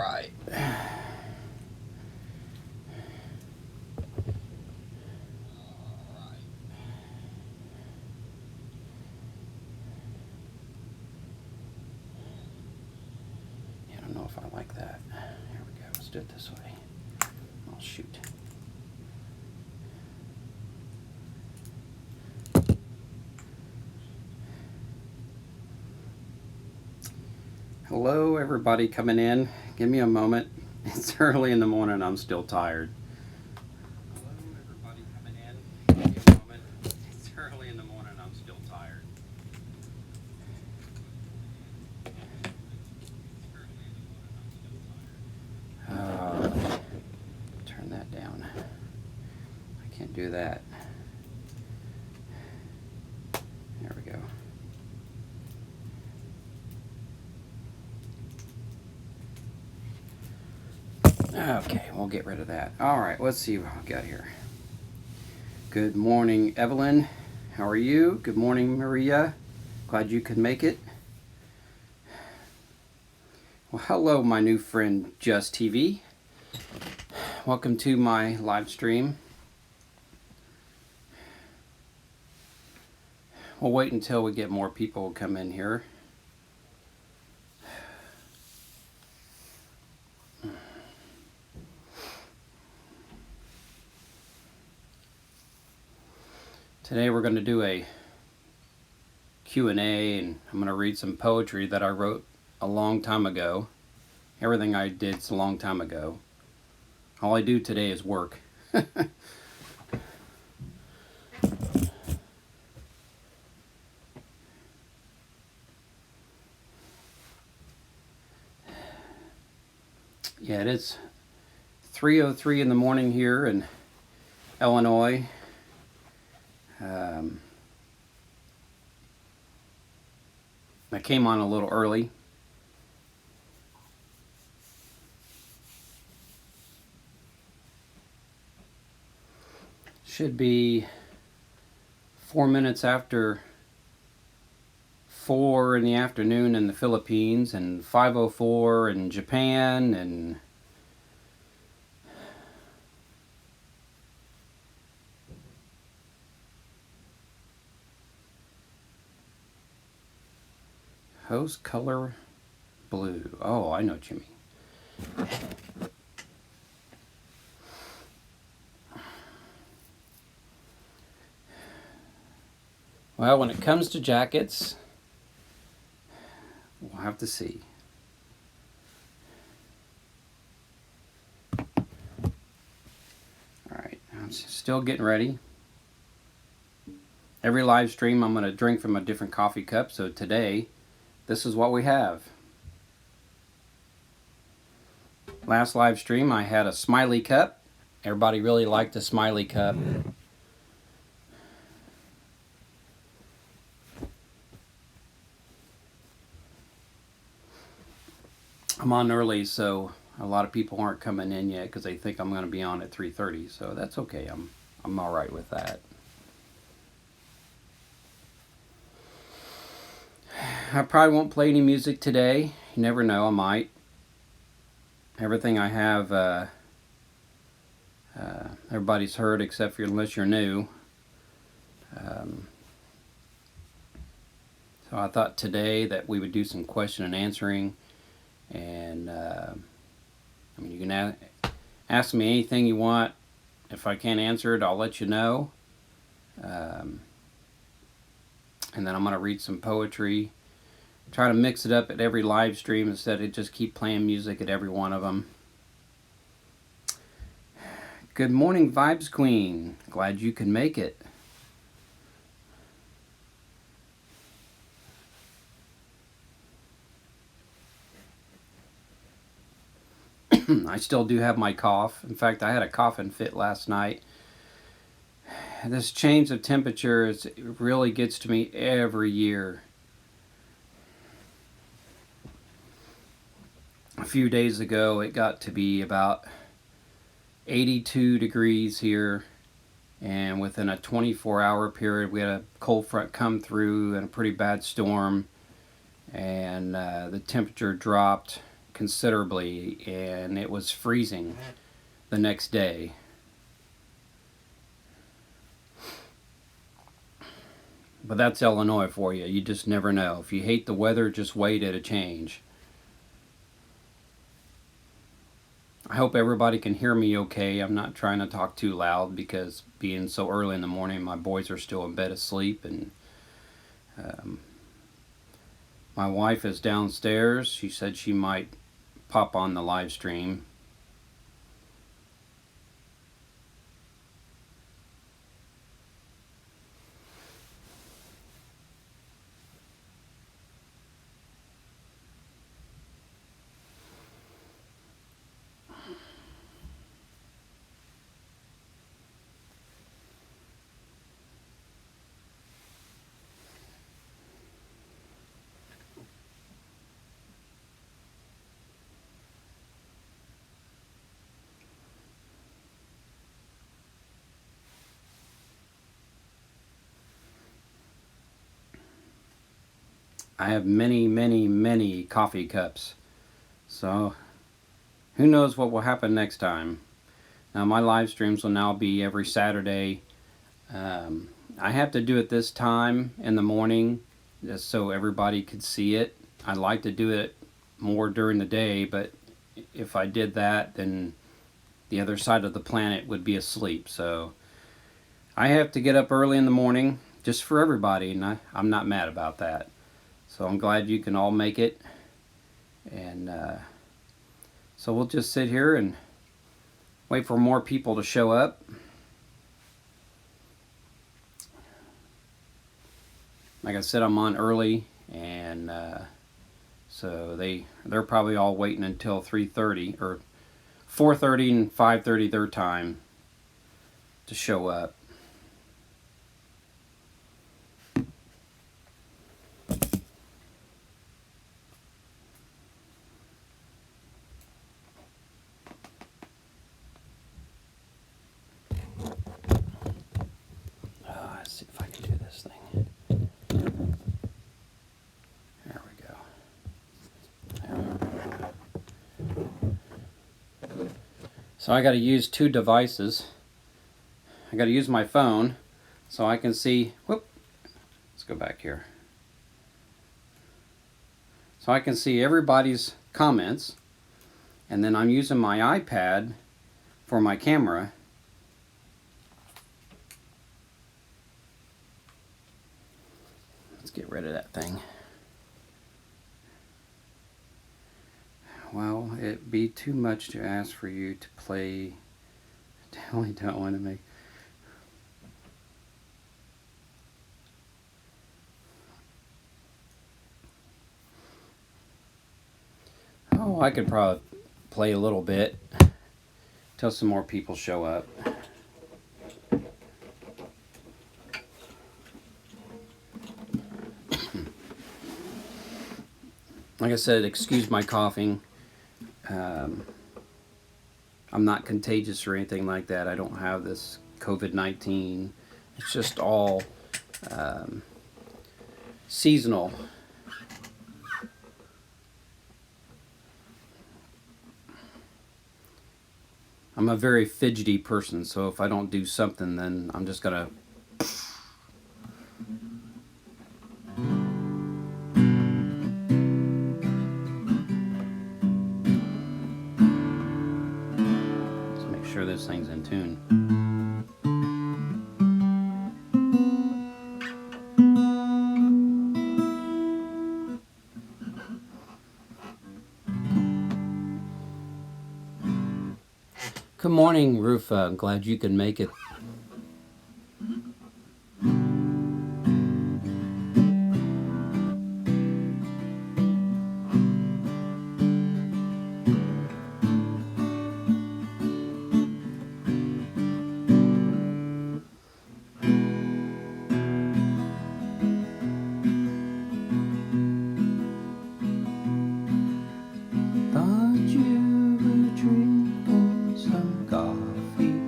right. I don't know if I like that. Here we go. Let's do it this way. Oh, shoot. Hello, everybody coming in. Give me a moment. It's early in the morning. I'm still tired. Hello, everybody coming in. Give me a moment. It's early in the morning. I'm still tired. Turn that down. I can't do that. There we go. Okay, we'll get rid of that. All right, let's see what we got here. Good morning, Evelyn. How are you? Good morning, Maria. Glad you could make it. Well, hello, my new friend, Just TV. Welcome to my live stream. We'll wait until we get more people come in here. Today we're going to do a Q&A, and I'm going to read some poetry that I wrote a long time ago. Everything I did's a long time ago. All I do today is work. Yeah, it is 3:03 in the morning here in Illinois. I came on a little early. Should be 4 minutes after 4 in the afternoon in the Philippines, and 5:04 in Japan, and host color blue. Oh, I know what you mean. Well, when it comes to jackets, we'll have to see. All right, I'm still getting ready. Every live stream I'm going to drink from a different coffee cup, so today this is what we have. Last live stream I had a smiley cup. Everybody really liked the smiley cup. I'm on early, so a lot of people aren't coming in yet because they think I'm going to be on at 3:30, so that's okay. I'm all right with that. I probably won't play any music today. You never know, I might. Everything I have, everybody's heard except for unless you're new. So I thought today that we would do some question and answering, and I mean, you can ask me anything you want. If I can't answer it, I'll let you know. And then I'm going to read some poetry. Try to mix it up at every live stream instead of just keep playing music at every one of them. Good morning, Vibes Queen. Glad you could make it. I still do have my cough. In fact, I had a coughing fit last night. This change of temperature it really gets to me every year. A few days ago, it got to be about 82 degrees here, and within a 24-hour period, we had a cold front come through and a pretty bad storm, and the temperature dropped considerably, and it was freezing the next day. But that's Illinois for you. You just never know. If you hate the weather, just wait at a change. I hope everybody can hear me okay. I'm not trying to talk too loud because being so early in the morning, my boys are still in bed asleep, and my wife is downstairs. She said she might pop on the live stream. I have many, many, many coffee cups. So who knows what will happen next time. Now my live streams will now be every Saturday. I have to do it this time in the morning just so everybody could see it. I'd like to do it more during the day, but if I did that, then the other side of the planet would be asleep. So I have to get up early in the morning just for everybody, and I'm not mad about that. So I'm glad you can all make it. And so we'll just sit here and wait for more people to show up. Like I said, I'm on early, and so they're probably all waiting until 3:30 or 4:30 and 5:30 their time to show up. Let's see if I can do this thing. There we go. So I got to use two devices. I got to use my phone so I can see. Whoop. Let's go back here. So I can see everybody's comments, and then I'm using my iPad for my camera. Let's get rid of that thing. Well, it'd be too much to ask for you to play. I definitely don't want to make. Oh, I could probably play a little bit till some more people show up. Like I said, excuse my coughing. I'm not contagious or anything like that. I don't have this COVID-19. It's just all seasonal. I'm a very fidgety person, so if I don't do something, then I'm just gonna. Let's make sure this thing's in tune. Good morning, Rufa. I'm glad you can make it. Thought you were drinking some coffee.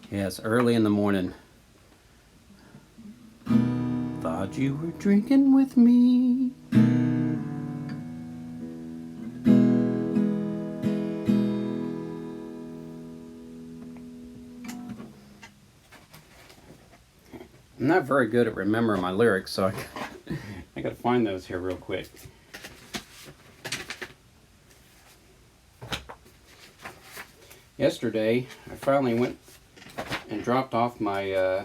Yes, early in the morning. Thought Thought you were drinking with me. I'm not very good at remembering my lyrics, so I gotta find those here real quick. Yesterday, I finally went and dropped off my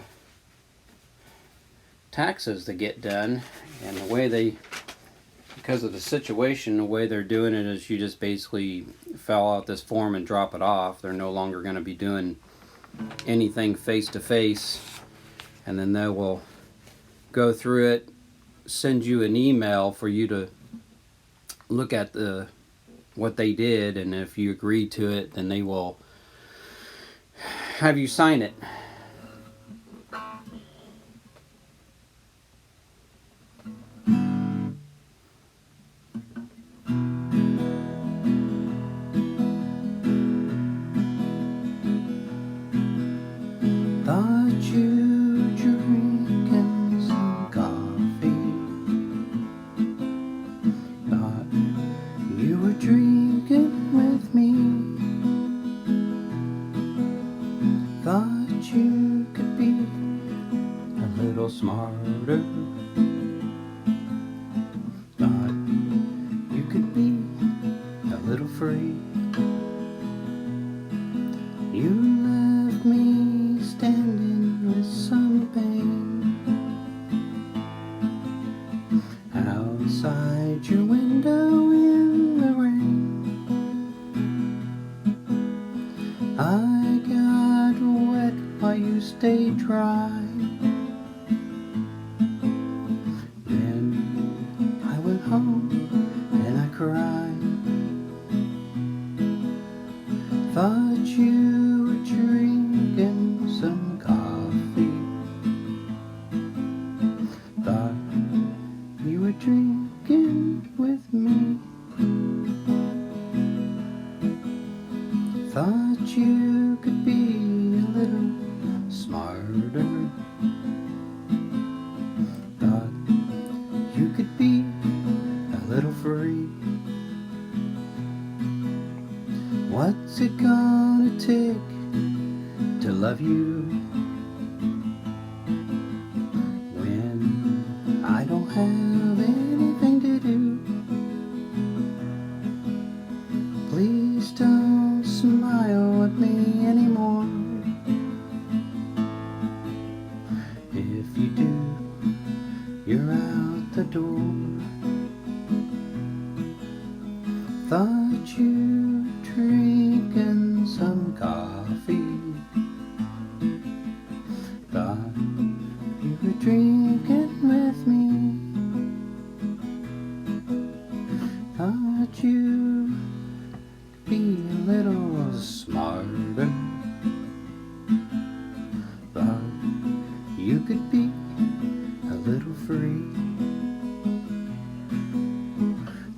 taxes to get done, and the way because of the situation, the way they're doing it is you just basically fill out this form and drop it off. They're no longer going to be doing anything face to face, and then they will go through it, send you an email for you to look at what they did, and if you agree to it, then they will have you sign it. Thought you drinking some coffee. Thought you were drinking with me. Thought you could be a little smarter. Thought you could be a little free. You left me standing with some pain outside your window in the rain. I got wet while you stayed dry. Then I went home and I cried. Thought you were drinking some coffee. Thought you were drinking with me. Thought you could be a little smarter. Thought you could be a little free. What's it gonna take to love you when I don't have anything to do? Please don't smile at me anymore. If you do, you're out the door. Thought you were drinking some coffee. Thought you were drinking with me. Thought you could be a little smarter. Thought you could be a little free.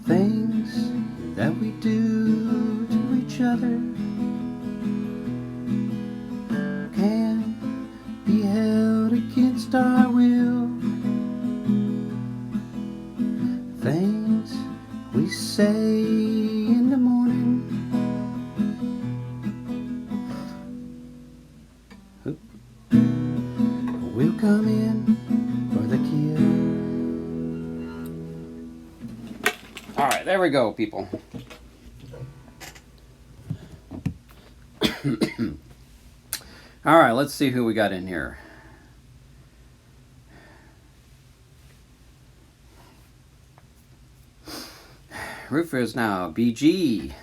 Things that we do to each other can't be held against our will. Things we say in the morning will come in for the kill. Alright, there we go, people. Alright, let's see who we got in here. Rufus now, BG.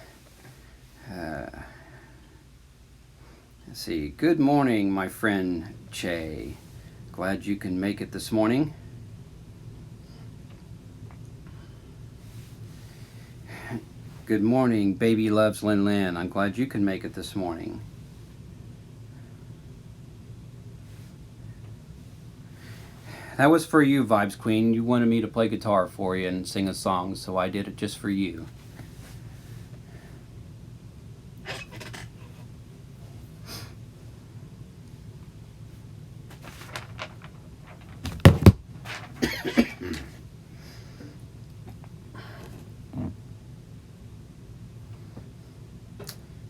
Let's see. Good morning, my friend Che. Glad you can make it this morning. Good morning, baby loves Lin Lin. I'm glad you can make it this morning. That was for you, Vibes Queen. You wanted me to play guitar for you and sing a song, so I did it just for you.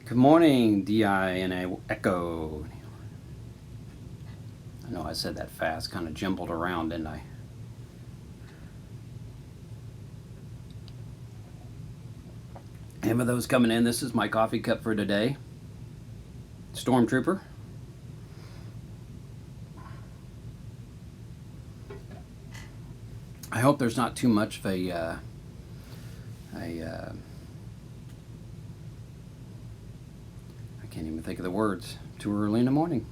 Good morning, DINA Echo. I know I said that fast, kind of jumbled around, didn't I? And for those coming in, this is my coffee cup for today. Stormtrooper. I hope there's not too much of I can't even think of the words. Too early in the morning.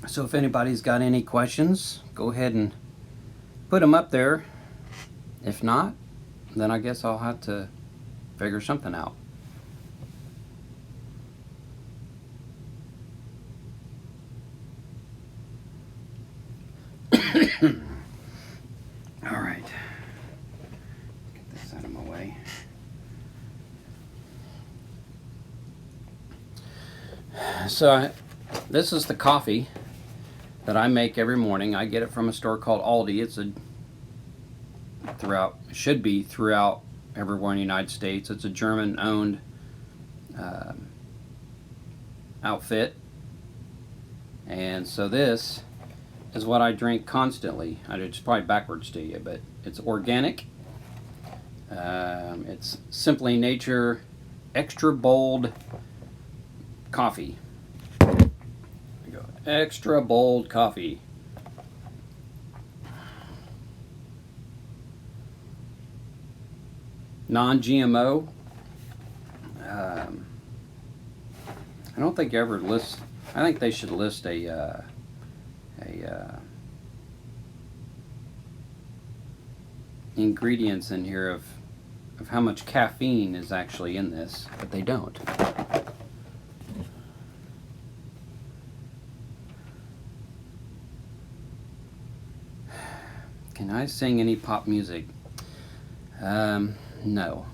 So if anybody's got any questions, go ahead and put them up there. If not, then I guess I'll have to figure something out. All right. Get this out of my way. So this is the coffee that I make every morning. I get it from a store called Aldi. It's should be throughout everywhere in the United States. It's a German-owned outfit, and so this is what I drink constantly. It's probably backwards to you, but it's organic. It's Simply Nature Extra Bold Coffee. There we go. Extra Bold Coffee. Non-GMO. I don't think you ever list. I think they should list a ingredients in here of how much caffeine is actually in this, but they don't. Can I sing any pop music? No.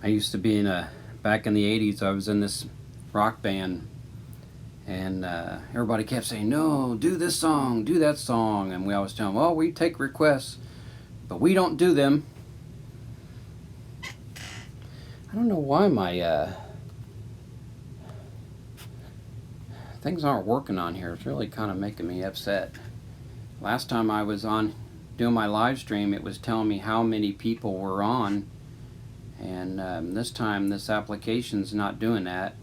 I used to be back in the 80s, I was in this rock band, and everybody kept saying, no, do this song, do that song, and we always tell them, well, we take requests, but we don't do them. I don't know why my things aren't working on here. It's really kind of making me upset. Last time I was on doing my live stream, it was telling me how many people were on, and this time this application's not doing that,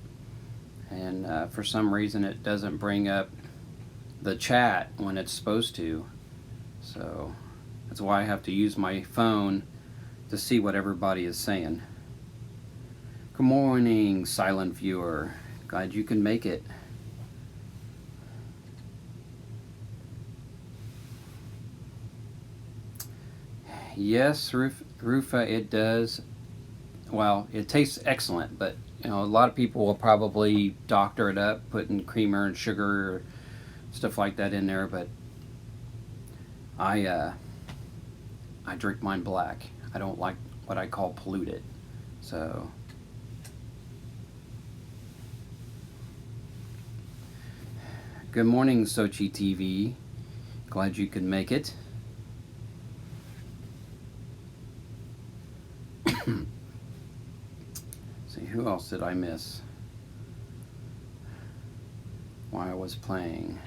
and for some reason it doesn't bring up the chat when it's supposed to, so that's why I have to use my phone to see what everybody is saying. Good morning, silent viewer. Glad you can make it. Yes, Rufa, it does. Well, it tastes excellent, but a lot of people will probably doctor it up, putting creamer and sugar or stuff like that in there, but I drink mine black. I don't like what I call polluted. So good morning, Sochi TV. Glad you could make it. See, who else did I miss while I was playing?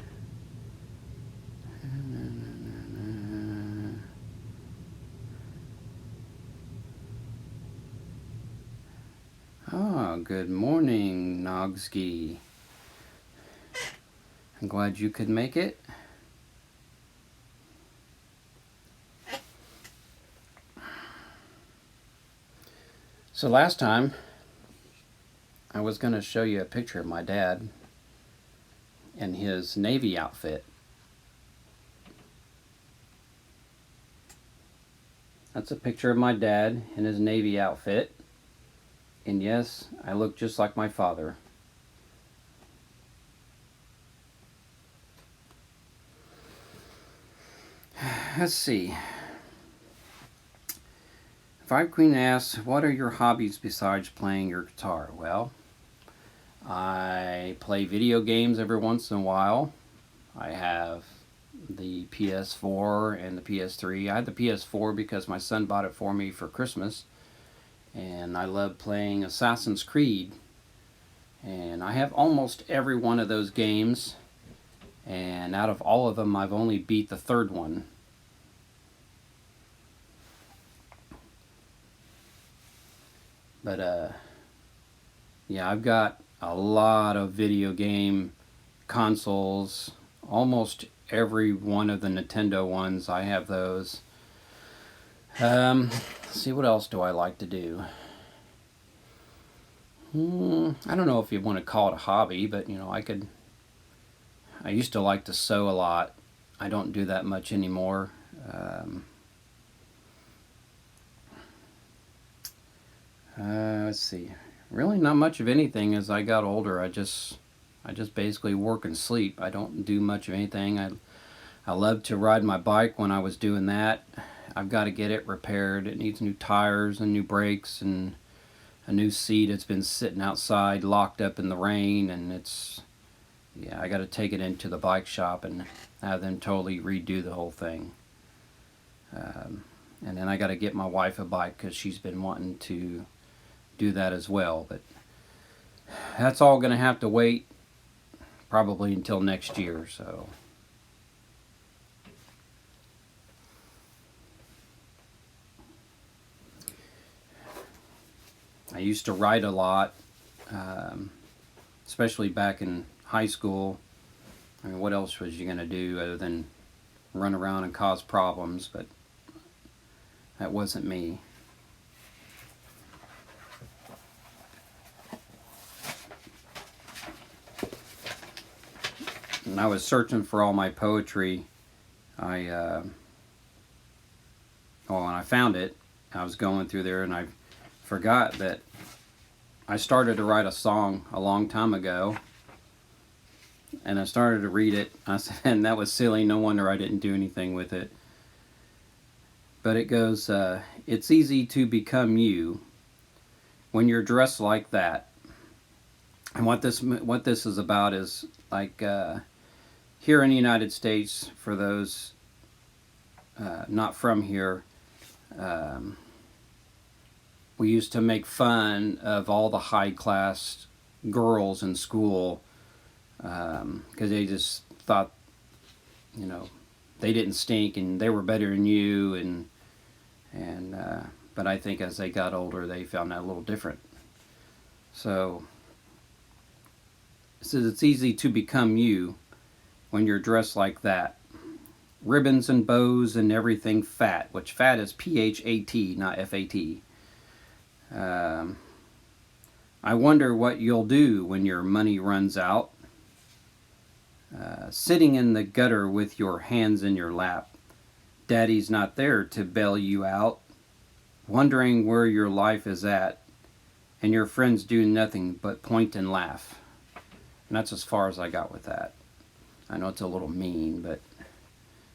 Oh, good morning, Nogsky. I'm glad you could make it. So last time, I was going to show you a picture of my dad in his Navy outfit. That's a picture of my dad in his Navy outfit. And yes, I look just like my father. Let's see. Vibe Queen asks, what are your hobbies besides playing your guitar? Well, I play video games every once in a while. I have the PS4 and the PS3. I had the PS4 because my son bought it for me for Christmas. And I love playing Assassin's Creed. And I have almost every one of those games. And out of all of them, I've only beat the third one. But yeah, I've got a lot of video game consoles. Almost every one of the Nintendo ones, I have those. Let's see, what else do I like to do? I don't know if you want to call it a hobby, but I used to like to sew a lot. I don't do that much anymore. Let's see. Really not much of anything as I got older. I just basically work and sleep. I don't do much of anything. I loved to ride my bike when I was doing that. I've got to get it repaired. It needs new tires and new brakes and a new seat. It's been sitting outside locked up in the rain, and I got to take it into the bike shop and have them totally redo the whole thing. And then I got to get my wife a bike because she's been wanting to do that as well. But that's all going to have to wait probably until next year. So I used to write a lot, especially back in high school. I mean, what else was you going to do other than run around and cause problems? But that wasn't me. And I was searching for all my poetry. And I found it. I was going through there, and I forgot that I started to write a song a long time ago. And I started to read it. I said, and that was silly. No wonder I didn't do anything with it. But it goes, it's easy to become you when you're dressed like that. And what this is about is like here in the United States, for those not from here, we used to make fun of all the high class girls in school because they just thought, they didn't stink and they were better than you, and but I think as they got older, they found that a little different. So it says it's easy to become you when you're dressed like that. Ribbons and bows and everything fat, which fat is P-H-A-T, not F-A-T. I wonder what you'll do when your money runs out. Sitting in the gutter with your hands in your lap. Daddy's not there to bail you out. Wondering where your life is at. And your friends do nothing but point and laugh. And that's as far as I got with that. I know it's a little mean, but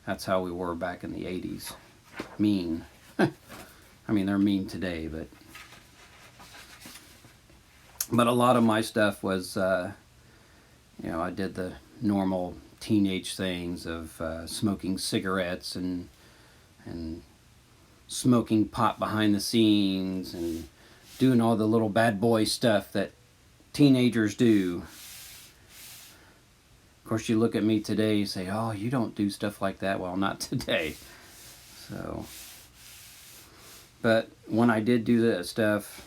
that's how we were back in the 80s. Mean. I mean, they're mean today, but a lot of my stuff was, I did the normal teenage things of smoking cigarettes and smoking pot behind the scenes and doing all the little bad boy stuff that teenagers do. Of course, you look at me today and say, oh, you don't do stuff like that. Well, not today. So, but when I did do that stuff,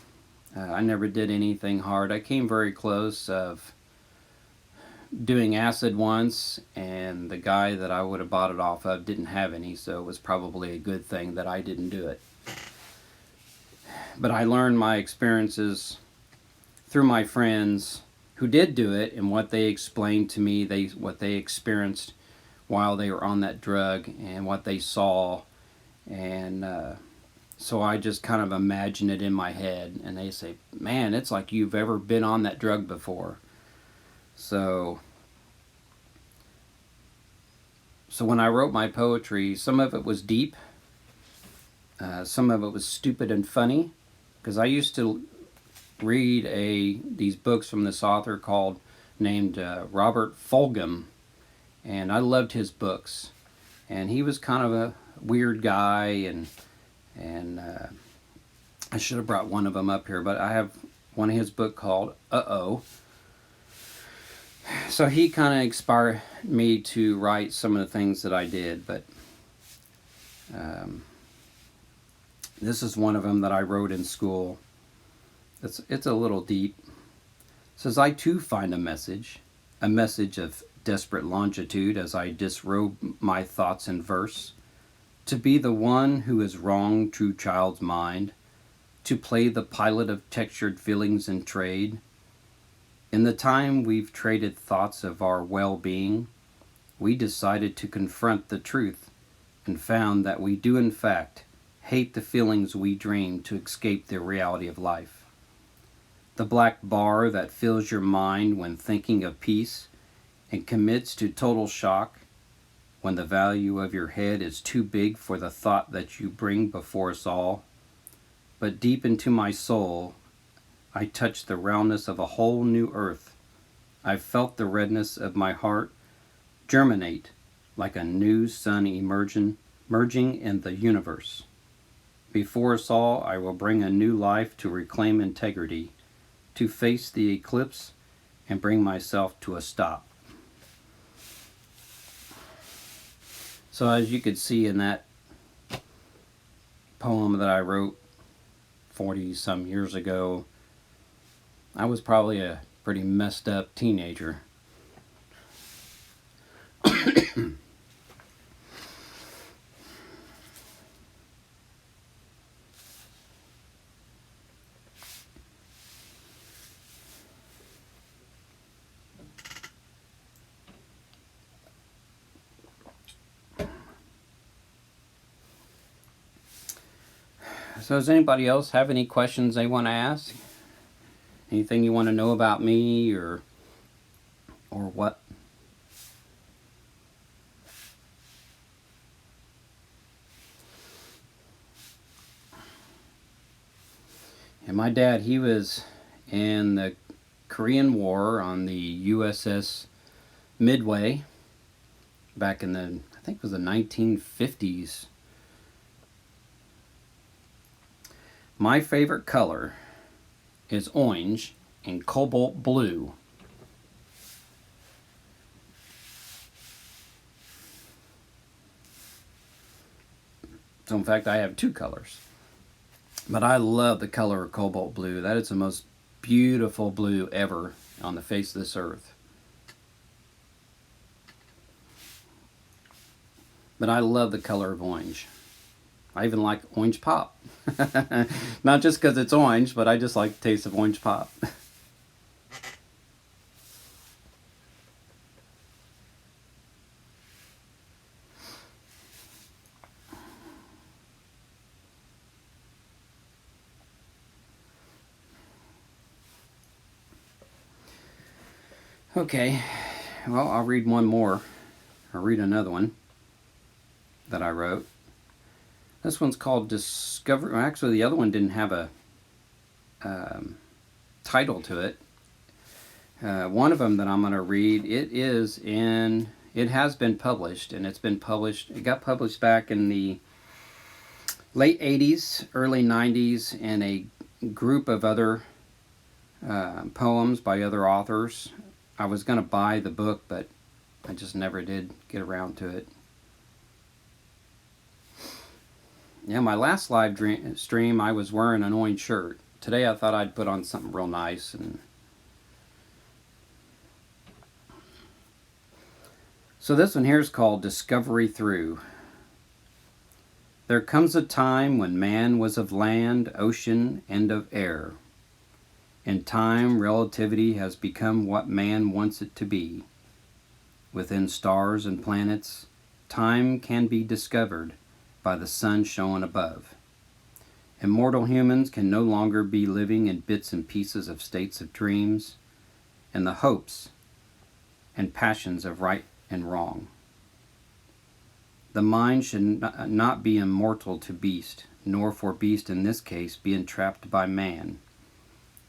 I never did anything hard. I came very close of doing acid once, and the guy that I would have bought it off of didn't have any, so it was probably a good thing that I didn't do it. But I learned my experiences through my friends who did do it and what they explained to me, what they experienced while they were on that drug and what they saw. And so I just kind of imagine it in my head, and they say, man, it's like you've ever been on that drug before. So when I wrote my poetry, some of it was deep. Some of it was stupid and funny, because I used to read these books from this author named Robert Fulghum, and I loved his books. And he was kind of a weird guy, and I should have brought one of them up here, but I have one of his book called Uh-Oh. So he kind of inspired me to write some of the things that I did, but this is one of them that I wrote in school. It's a little deep. It says, I too find a message of desperate longitude as I disrobe my thoughts in verse, to be the one who is wrong true child's mind, to play the pilot of textured feelings in trade. In the time we've traded thoughts of our well-being, we decided to confront the truth and found that we do in fact hate the feelings we dream to escape the reality of life. The black bar that fills your mind when thinking of peace and commits to total shock when the value of your head is too big for the thought that you bring before us all. But deep into my soul, I touch the roundness of a whole new earth. I've felt the redness of my heart germinate like a new sun merging in the universe. Before us all, I will bring a new life to reclaim integrity, to face the eclipse and bring myself to a stop. So as you could see in that poem that I wrote 40 some years ago, I was probably a pretty messed up teenager. So does anybody else have any questions they want to ask? Anything you want to know about me or what? And my dad, he was in the Korean War on the USS Midway back in I think it was the 1950s. My favorite color is orange and cobalt blue. So in fact, I have two colors. But I love the color of cobalt blue. That is the most beautiful blue ever on the face of this earth. But I love the color of orange. I even like orange pop. Not just because it's orange, but I just like the taste of orange pop. Okay, well, I'll read one more. I'll read another one that I wrote. This one's called Discovery. Well, actually, the other one didn't have a title to it. One of them that I'm going to read, it has been published, and it got published back in the late 80s, early 90s, in a group of other poems by other authors. I was going to buy the book, but I just never did get around to it. Yeah, my last live stream, I was wearing an orange shirt. Today I thought I'd put on something real nice. So this one here is called Discovery Through. There comes a time when man was of land, ocean, and of air. In time, relativity has become what man wants it to be. Within stars and planets, time can be discovered by the sun showing above. Immortal humans can no longer be living in bits and pieces of states of dreams and the hopes and passions of right and wrong. The mind should not be immortal to beast, nor for beast in this case be entrapped by man.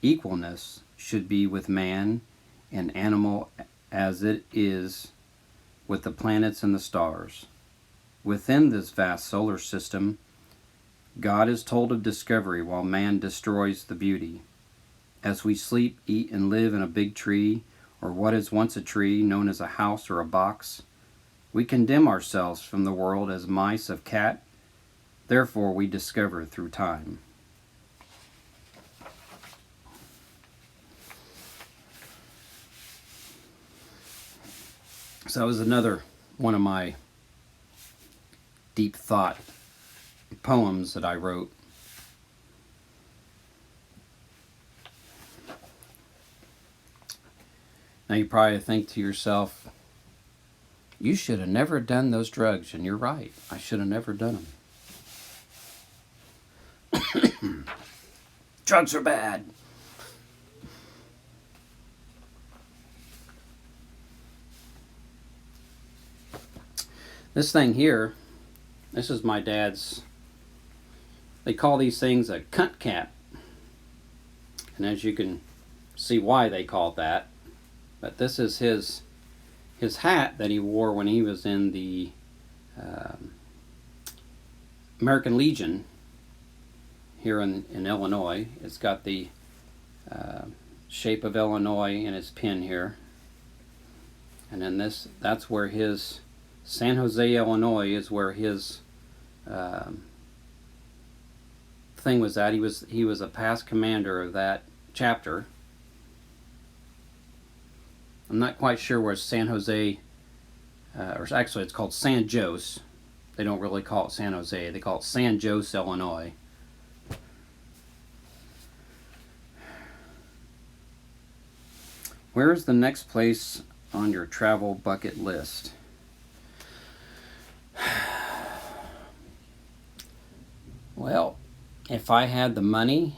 Equalness should be with man and animal as it is with the planets and the stars. Within this vast solar system, God is told of discovery while man destroys the beauty. As we sleep, eat, and live in a big tree, or what is once a tree, known as a house or a box, we condemn ourselves from the world as mice of cat. Therefore we discover through time. So that was another one of my deep thought poems that I wrote. Now you probably think to yourself, you should have never done those drugs, and you're right. I should have never done them. Drugs are bad. This thing here, this is my dad's, they call these things a cunt cap. And as you can see why they call it that, but this is his hat that he wore when he was in the American Legion here in Illinois. It's got the shape of Illinois in its pin here. And then that's where his, San Jose, Illinois is where his thing was at. He was a past commander of that chapter. I'm not quite sure where San Jose, or actually it's called San Jose. They don't really call it San Jose. They call it San Jose, Illinois. Where is the next place on your travel bucket list? Well, if I had the money,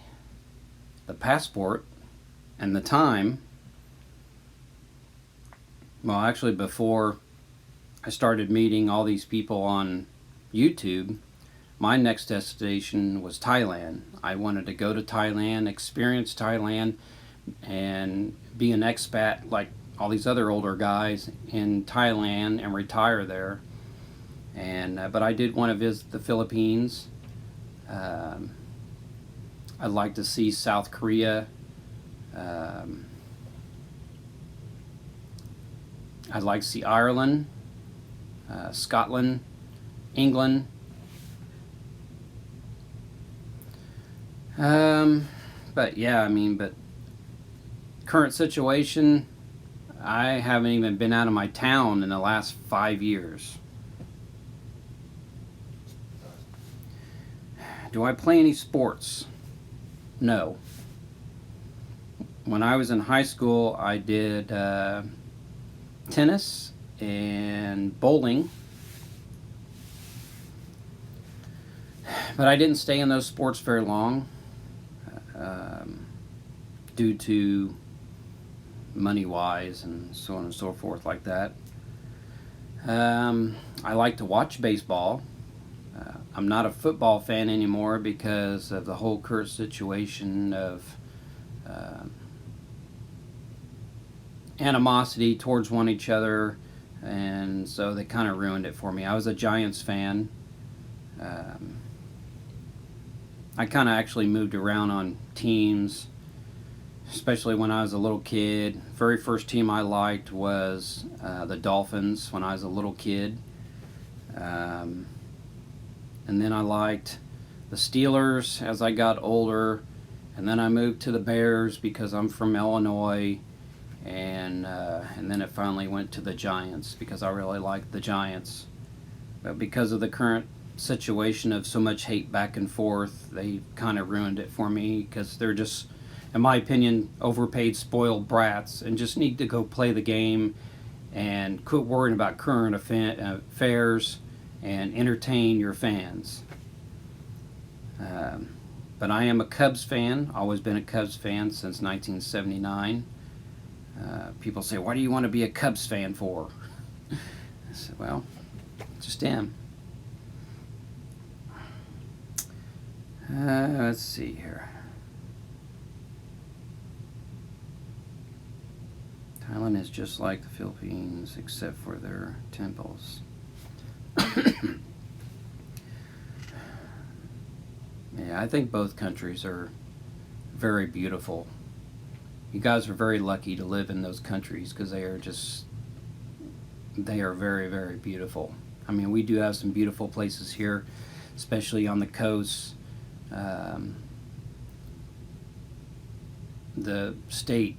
the passport, and the time, well, actually before I started meeting all these people on YouTube, my next destination was Thailand. I wanted to go to Thailand, experience Thailand, and be an expat like all these other older guys in Thailand and retire there. And but I did want to visit the Philippines. I'd like to see South Korea. I'd like to see Ireland, Scotland, England. But yeah, I mean, but current situation, I haven't even been out of my town in the last 5 years. Do I play any sports? No. When I was in high school, I did tennis and bowling. But I didn't stay in those sports very long due to money-wise and so on and so forth like that. I like to watch baseball. I'm not a football fan anymore because of the whole current situation of animosity towards one each other, and so they kind of ruined it for me. I was a Giants fan. I kind of actually moved around on teams, especially when I was a little kid. Very first team I liked was the Dolphins when I was a little kid. And then I liked the Steelers as I got older. And then I moved to the Bears because I'm from Illinois. And then it finally went to the Giants because I really liked the Giants. But because of the current situation of so much hate back and forth, they kind of ruined it for me because they're just, in my opinion, overpaid, spoiled brats and just need to go play the game and quit worrying about current affairs and entertain your fans. But I am a Cubs fan, always been a Cubs fan since 1979. People say, why do you want to be a Cubs fan for? I said, well, just am. Let's see here. Thailand is just like the Philippines except for their temples. Yeah, I think both countries are very beautiful. You guys are very lucky to live in those countries because they are very, very beautiful. I mean, we do have some beautiful places here, especially on the coast. The state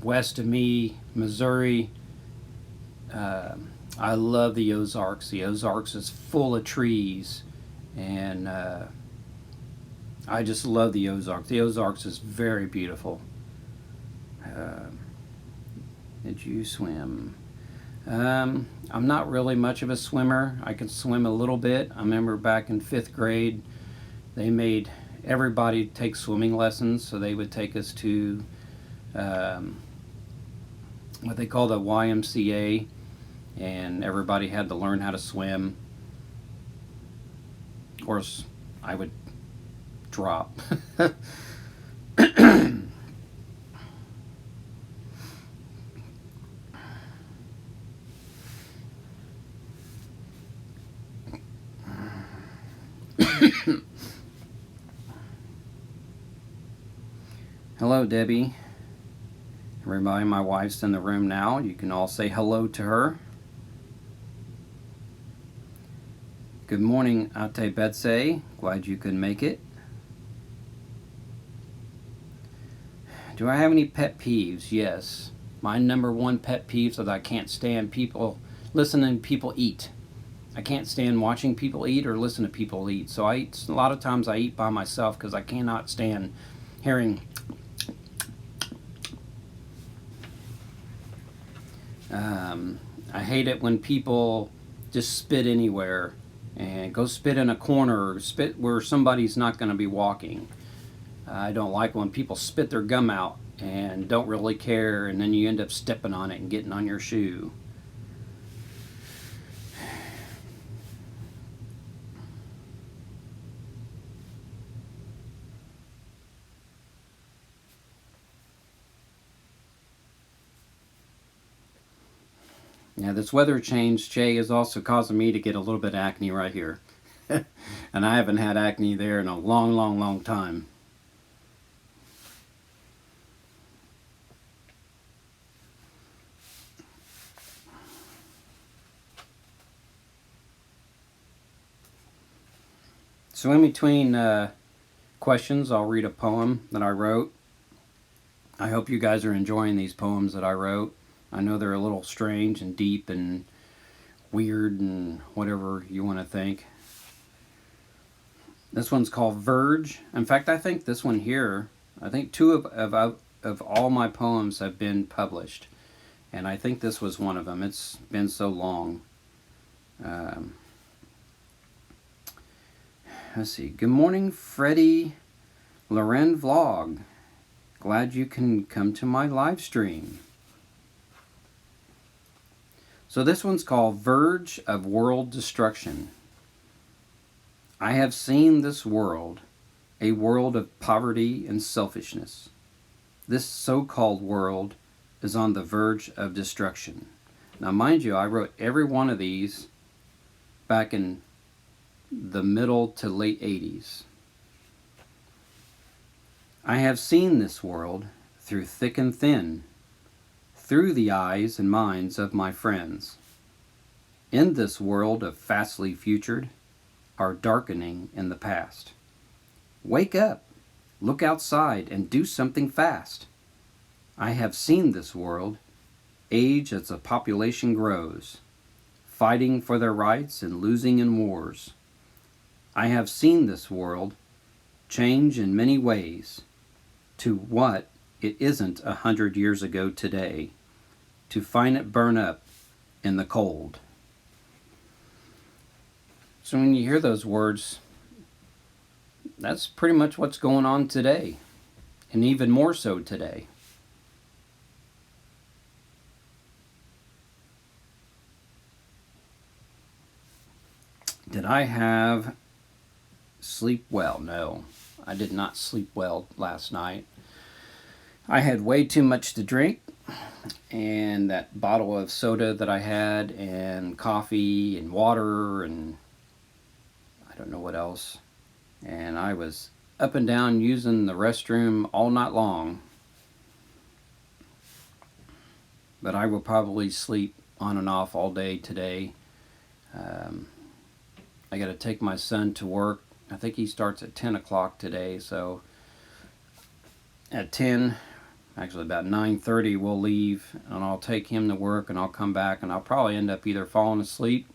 west of me, Missouri, I love the Ozarks. The Ozarks is full of trees, and I just love the Ozarks. The Ozarks is very beautiful. Did you swim? I'm not really much of a swimmer. I can swim a little bit. I remember back in 5th grade, they made everybody take swimming lessons, so they would take us to what they call the YMCA, and everybody had to learn how to swim. Of course, I would drop. Hello, Debbie. Everybody, my wife's in the room now. You can all say hello to her. Good morning, Ate Betsy. Glad you could make it. Do I have any pet peeves? Yes. My number one pet peeve is that I can't stand listening to people eat. I can't stand watching people eat or listen to people eat. So a lot of times I eat by myself because I cannot stand hearing I hate it when people just spit anywhere and go spit in a corner or spit where somebody's not going to be walking. I don't like when people spit their gum out and don't really care, and then you end up stepping on it and getting on your shoe. Yeah, this weather change, Jay, is also causing me to get a little bit of acne right here. And I haven't had acne there in a long, long, long time. So in between questions, I'll read a poem that I wrote. I hope you guys are enjoying these poems that I wrote. I know they're a little strange and deep and weird and whatever you want to think. This one's called Verge. In fact, I think this one here, I think two of all my poems have been published. And I think this was one of them. It's been so long. Let's see. Good morning, Freddie Loren Vlog. Glad you can come to my live stream. So this one's called Verge of World Destruction. I have seen this world, a world of poverty and selfishness. This so-called world is on the verge of destruction. Now, mind you, I wrote every one of these back in the middle to late 80s. I have seen this world through thick and thin, through the eyes and minds of my friends. In this world of fastly futured, are darkening in the past. Wake up, look outside, and do something fast. I have seen this world age as the population grows, fighting for their rights and losing in wars. I have seen this world change in many ways to what it isn't 100 years ago today, to find it burn up in the cold. So when you hear those words, that's pretty much what's going on today, and even more so today. Did I have sleep well? No. I did not sleep well last night. I had way too much to drink, and that bottle of soda that I had, and coffee, and water, and I don't know what else. And I was up and down using the restroom all night long. But I will probably sleep on and off all day today. I got to take my son to work. I think he starts at 10 o'clock today, so at 10, actually about 9:30, we'll leave, and I'll take him to work, and I'll come back, and I'll probably end up either falling asleep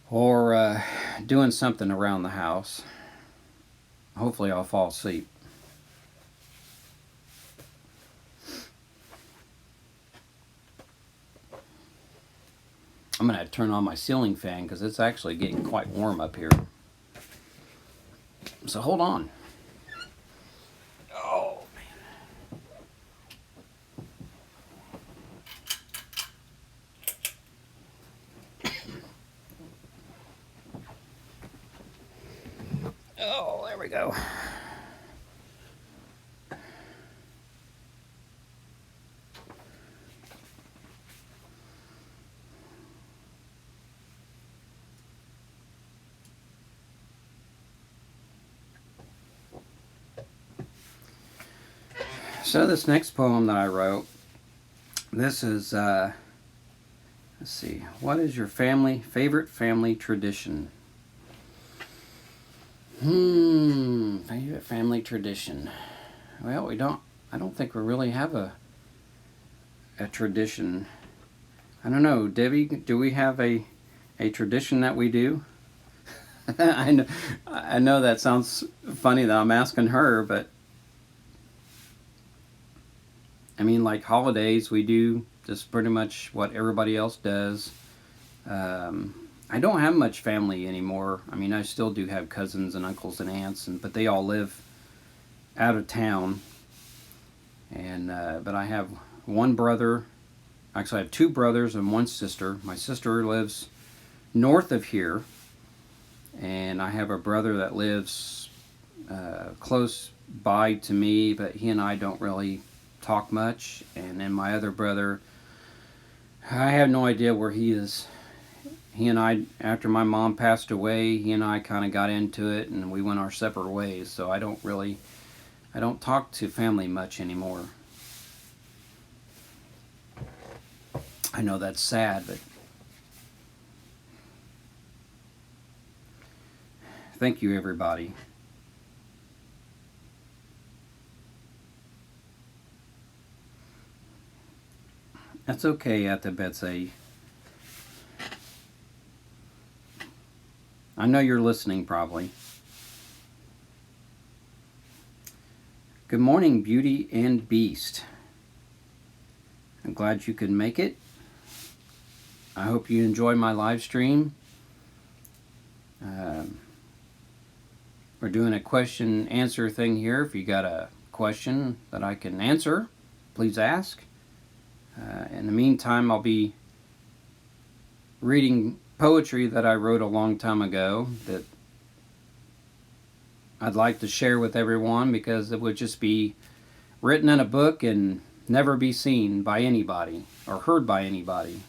or doing something around the house. Hopefully I'll fall asleep. I'm going to turn on my ceiling fan because it's actually getting quite warm up here. So hold on. Oh, man. Oh, there we go. So this next poem that I wrote, this is, let's see, what is your favorite family tradition? Favorite family tradition. Well, I don't think we really have a tradition. I don't know, Debbie, do we have a tradition that we do? I know that sounds funny that I'm asking her, but I mean, like holidays, we do just pretty much what everybody else does. I don't have much family anymore. I mean, I still do have cousins and uncles and aunts, but they all live out of town. And but I have one brother. Actually, I have two brothers and one sister. My sister lives north of here, and I have a brother that lives close by to me, but he and I don't really talk much. And then my other brother, I have no idea where he is. He and I, after my mom passed away, he and I kind of got into it, and we went our separate ways. So I don't talk to family much anymore. I know that's sad, but thank you, everybody. That's okay, Ate Betsy. I know you're listening, probably. Good morning, Beauty and Beast. I'm glad you could make it. I hope you enjoy my live stream. We're doing a question answer thing here. If you got a question that I can answer, please ask. In the meantime, I'll be reading poetry that I wrote a long time ago that I'd like to share with everyone, because it would just be written in a book and never be seen by anybody or heard by anybody.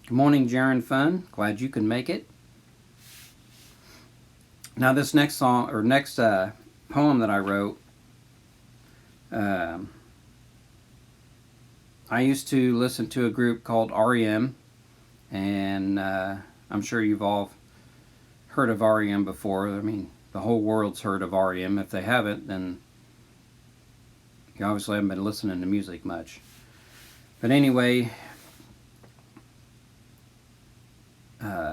Good morning, Jaron Fun. Glad you can make it. Now, this next song or next poem that I wrote, I used to listen to a group called REM, and I'm sure you've all heard of REM before. I mean, the whole world's heard of REM. If they haven't, then you obviously haven't been listening to music much. But anyway,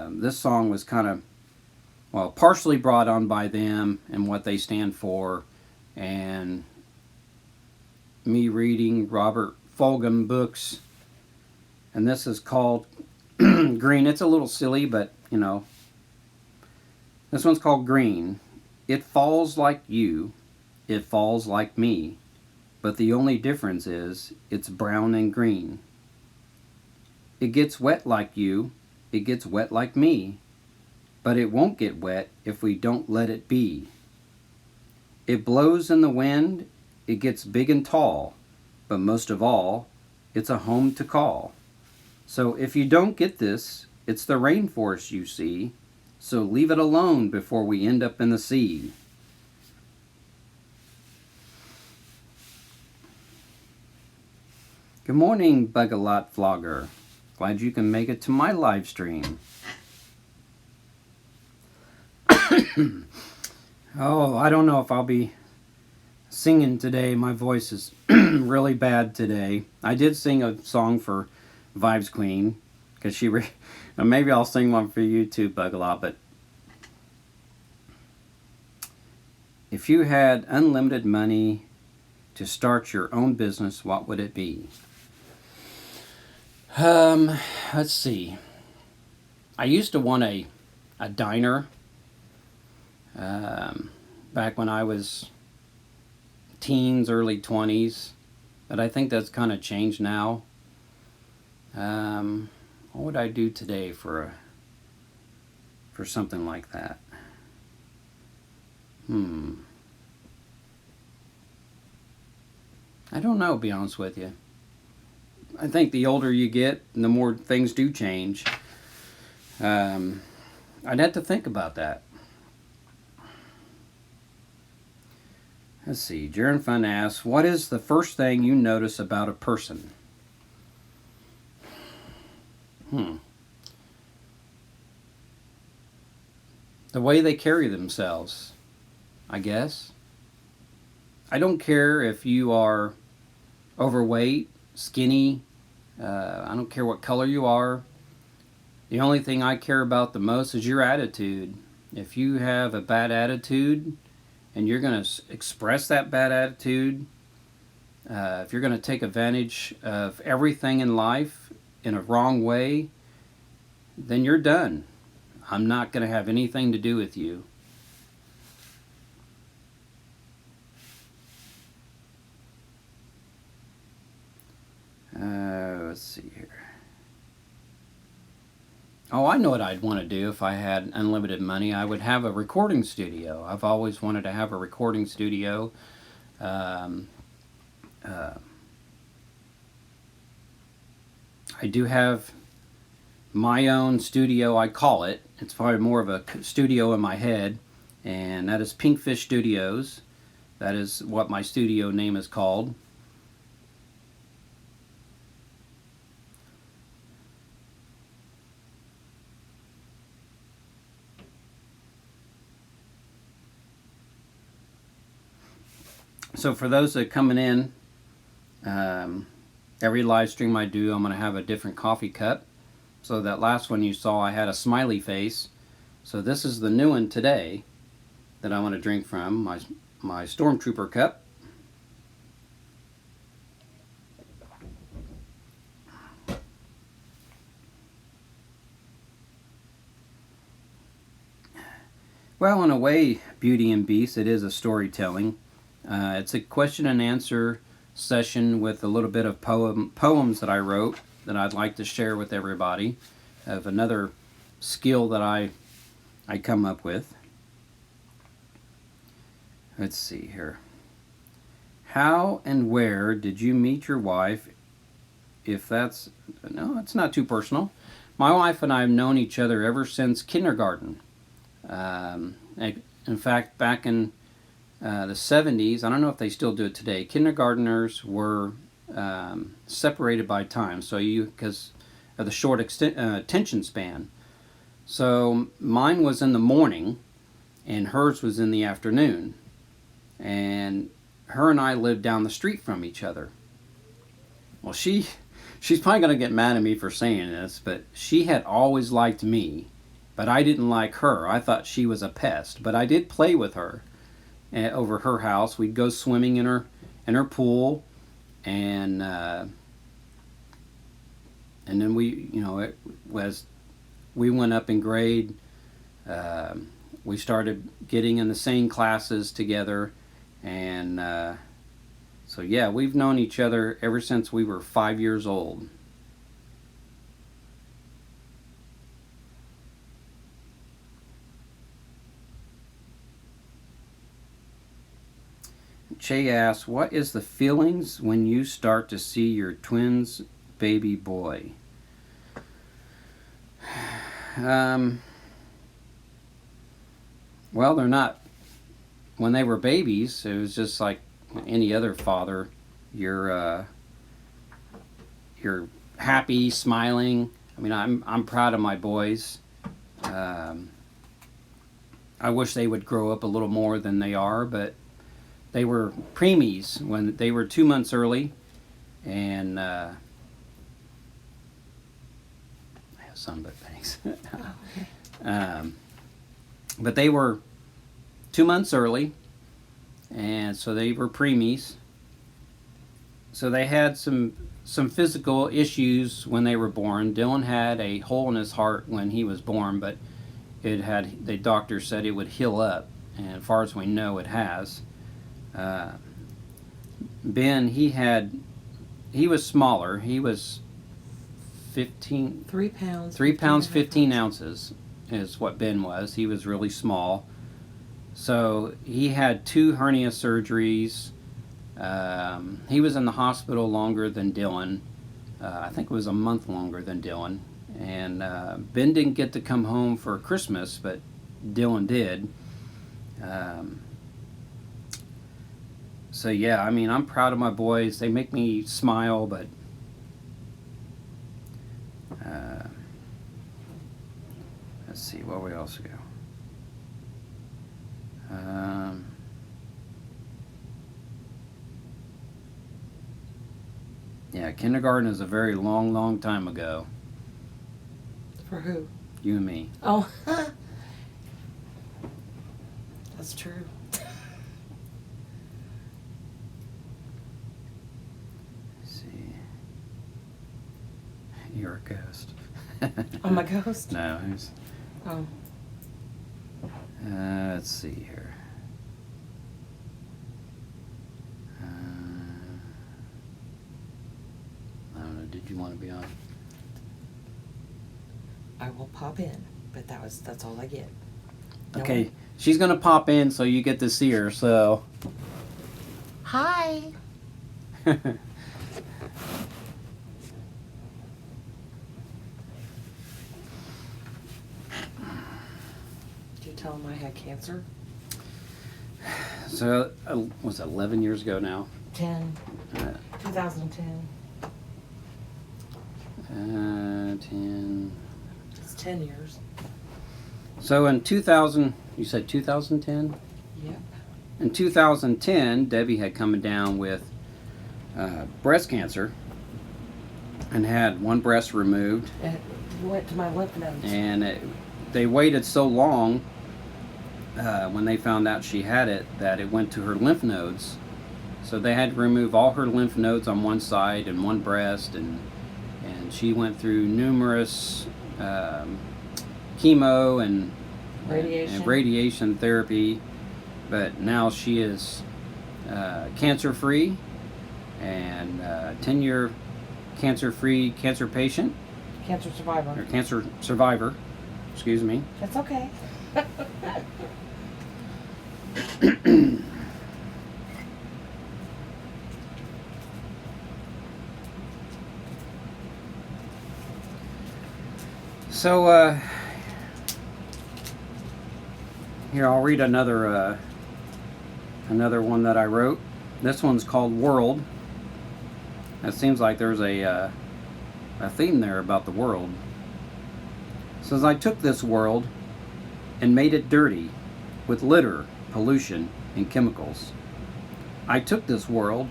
this song was kind of, well, partially brought on by them and what they stand for, and me reading Robert Fulghum books. And this is called Green. It's a little silly, but you know, this one's called Green. It falls like you, it falls like me, but the only difference is it's brown and green. It gets wet like you, it gets wet like me, but it won't get wet if we don't let it be. It blows in the wind, it gets big and tall, but most of all, it's a home to call. So if you don't get this, it's the rainforest you see, so leave it alone before we end up in the sea. Good morning, Bug-a-Lot Vlogger. Glad you can make it to my live stream. Oh, I don't know if I'll be singing today. My voice is really bad today. I did sing a song for Vibes Queen, because maybe I'll sing one for you too, Bug-a-Lot, but if you had unlimited money to start your own business, what would it be? Let's see. I used to want a diner back when I was teens, early 20s, but I think that's kind of changed now. What would I do today for something like that? I don't know, to be honest with you. I think the older you get, the more things do change. I'd have to think about that. Let's see. Jaron Fun asks, what is the first thing you notice about a person? The way they carry themselves, I guess. I don't care if you are overweight, skinny, I don't care what color you are. The only thing I care about the most is your attitude. If you have a bad attitude and you're going to express that bad attitude, if you're going to take advantage of everything in life in a wrong way, then you're done. I'm not going to have anything to do with you. Let's see here. Oh, I know what I'd want to do if I had unlimited money. I would have a recording studio. I've always wanted to have a recording studio. I do have my own studio, I call it. It's probably more of a studio in my head, and that is Pinkfish Studios. That is what my studio name is called. So for those that are coming in, every live stream I do, I'm going to have a different coffee cup. So that last one you saw, I had a smiley face. So this is the new one today that I want to drink from, my Stormtrooper cup. Well, in a way, Beauty and Beast, it is a storytelling. It's a question and answer session with a little bit of poems that I wrote that I'd like to share with everybody, of another skill that I come up with. Let's see here. How and where did you meet your wife? If that's, no, it's not too personal. My wife and I have known each other ever since kindergarten. In fact, back in the 70s, I don't know if they still do it today, kindergartners were separated by time, so because of the short attention span. So mine was in the morning and hers was in the afternoon, and her and I lived down the street from each other. Well, she's probably going to get mad at me for saying this, but she had always liked me, but I didn't like her. I thought she was a pest, but I did play with her over her house. We'd go swimming in her pool, and then we, as we went up in grade, we started getting in the same classes together, and so yeah, we've known each other ever since we were 5 years old. Che asks, what is the feelings when you start to see your twins baby boy? Well, they're not. When they were babies, it was just like any other father. You're happy, smiling. I mean, I'm proud of my boys. I wish they would grow up a little more than they are, but they were preemies when they were 2 months early, and I have some, but thanks. But they were 2 months early, and so they were preemies. So they had some physical issues when they were born. Dylan had a hole in his heart when he was born, but the doctor said it would heal up, and as far as we know, it has. Ben, he was smaller. He was 15. 3 pounds. 3 pounds 15 ounces is what Ben was. He was really small. So he had 2 hernia surgeries. He was in the hospital longer than Dylan. I think it was a month longer than Dylan. And Ben didn't get to come home for Christmas, but Dylan did. So yeah, I mean, I'm proud of my boys. They make me smile, but let's see, where we else go. Yeah, kindergarten is a very long, long time ago. For who? You and me. Oh, that's true. Let's see. You're a ghost. I'm a ghost? No, who's... Oh. Let's see here. I don't know, did you want to be on? I will pop in, but that's all I get. No Okay, one- she's gonna pop in so you get to see her, so. Hi. Did you tell him I had cancer? So, was it 11 years ago now? 10. Uh, 2010. 10. It's 10 years. So in 2000, you said 2010? Yep. In 2010, Debbie had come down with breast cancer and had one breast removed. It went to my lymph nodes. And they waited so long when they found out she had it that it went to her lymph nodes. So they had to remove all her lymph nodes on one side and one breast, and she went through numerous chemo and radiation therapy, but now she is cancer-free and 10-year cancer-free cancer patient. Cancer survivor. Or cancer survivor, excuse me. That's okay. So, here, I'll read another one that I wrote. This one's called World. It seems like there's a theme there about the world. It says, I took this world and made it dirty with litter, pollution, and chemicals. I took this world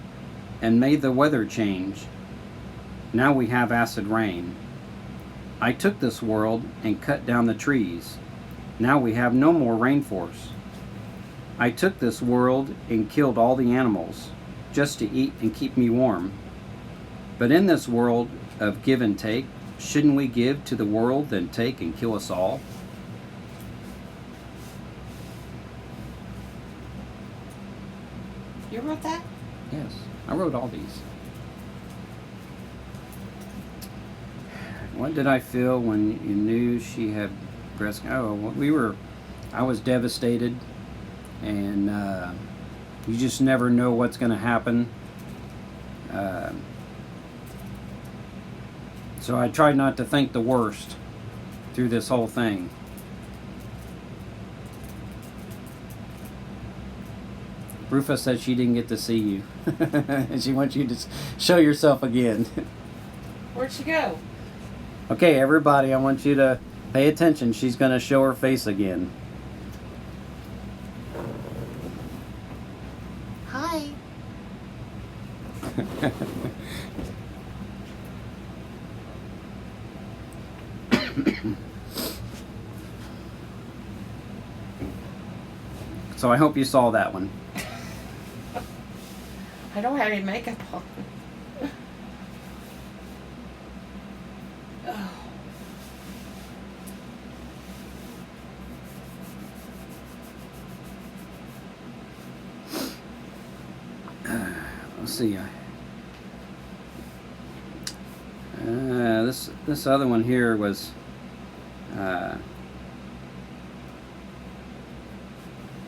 and made the weather change. Now we have acid rain. I took this world and cut down the trees. Now we have no more rainforest. I took this world and killed all the animals just to eat and keep me warm. But in this world of give and take, shouldn't we give to the world then take and kill us all? You wrote that? Yes, I wrote all these. What did I feel when you knew she had breast cancer? I was devastated, and You just never know what's going to happen. So I tried not to think the worst through this whole thing. Rufa said she didn't get to see you. And she wants you to show yourself again. Where'd she go? Okay, everybody, I want you to pay attention. She's going to show her face again. Hi. So I hope you saw that one. I don't have any makeup on. Oh. Let's see. This other one here was.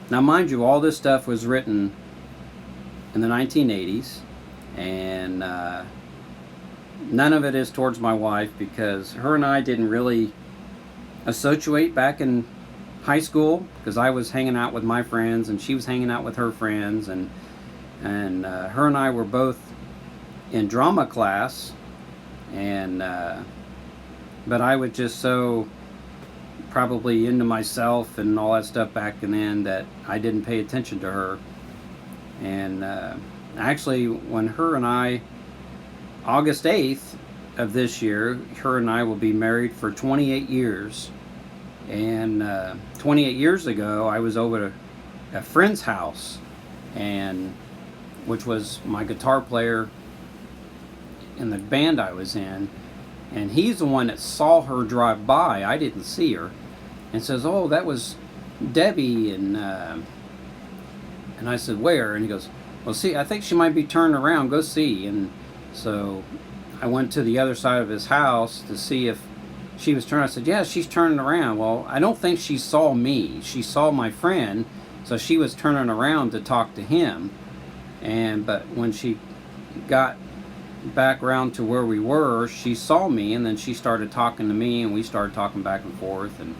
Now, mind you, all this stuff was written in the 1980s, and none of it is towards my wife because her and I didn't really associate back in high school because I was hanging out with my friends and she was hanging out with her friends, and her and I were both in drama class, and but I was just so probably into myself and all that stuff back then that I didn't pay attention to her. And actually, when her and I, August 8th of this year, her and I will be married for 28 years. And 28 years ago, I was over at a friend's house, and which was my guitar player in the band I was in. And he's the one that saw her drive by. I didn't see her. And says, "Oh, that was Debbie." And I said, "Where?" And he goes, "Well, see, I think she might be turning around. Go see." And so I went to the other side of his house to see if she was turning. I said, "Yeah, she's turning around." Well, I don't think she saw me. She saw my friend. So she was turning around to talk to him. But when she got back around to where we were, she saw me, and then she started talking to me, and we started talking back and forth. And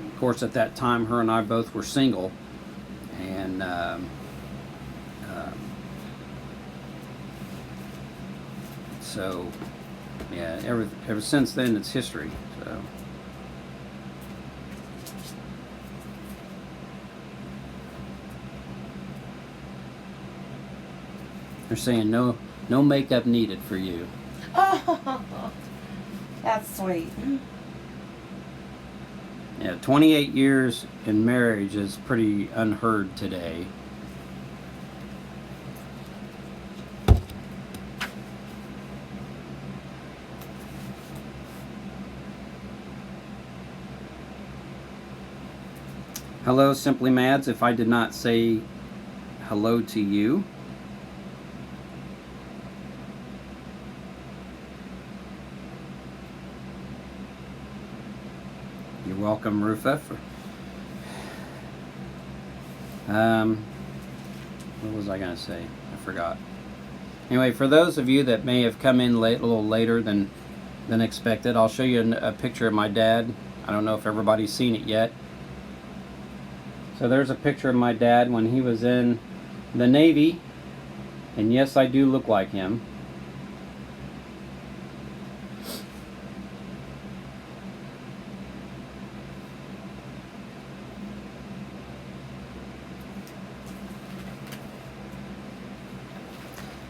of course, at that time, her and I both were single. And so, yeah, ever since then, it's history. So. They're saying no makeup needed for you. Oh, that's sweet. Yeah, 28 years in marriage is pretty unheard today. Hello, Simply Mads. If I did not say hello to you. You're welcome, Rufa. What was I going to say? I forgot. Anyway, for those of you that may have come in late, a little later than expected, I'll show you a picture of my dad. I don't know if everybody's seen it yet. So there's a picture of my dad when he was in the Navy. And yes, I do look like him.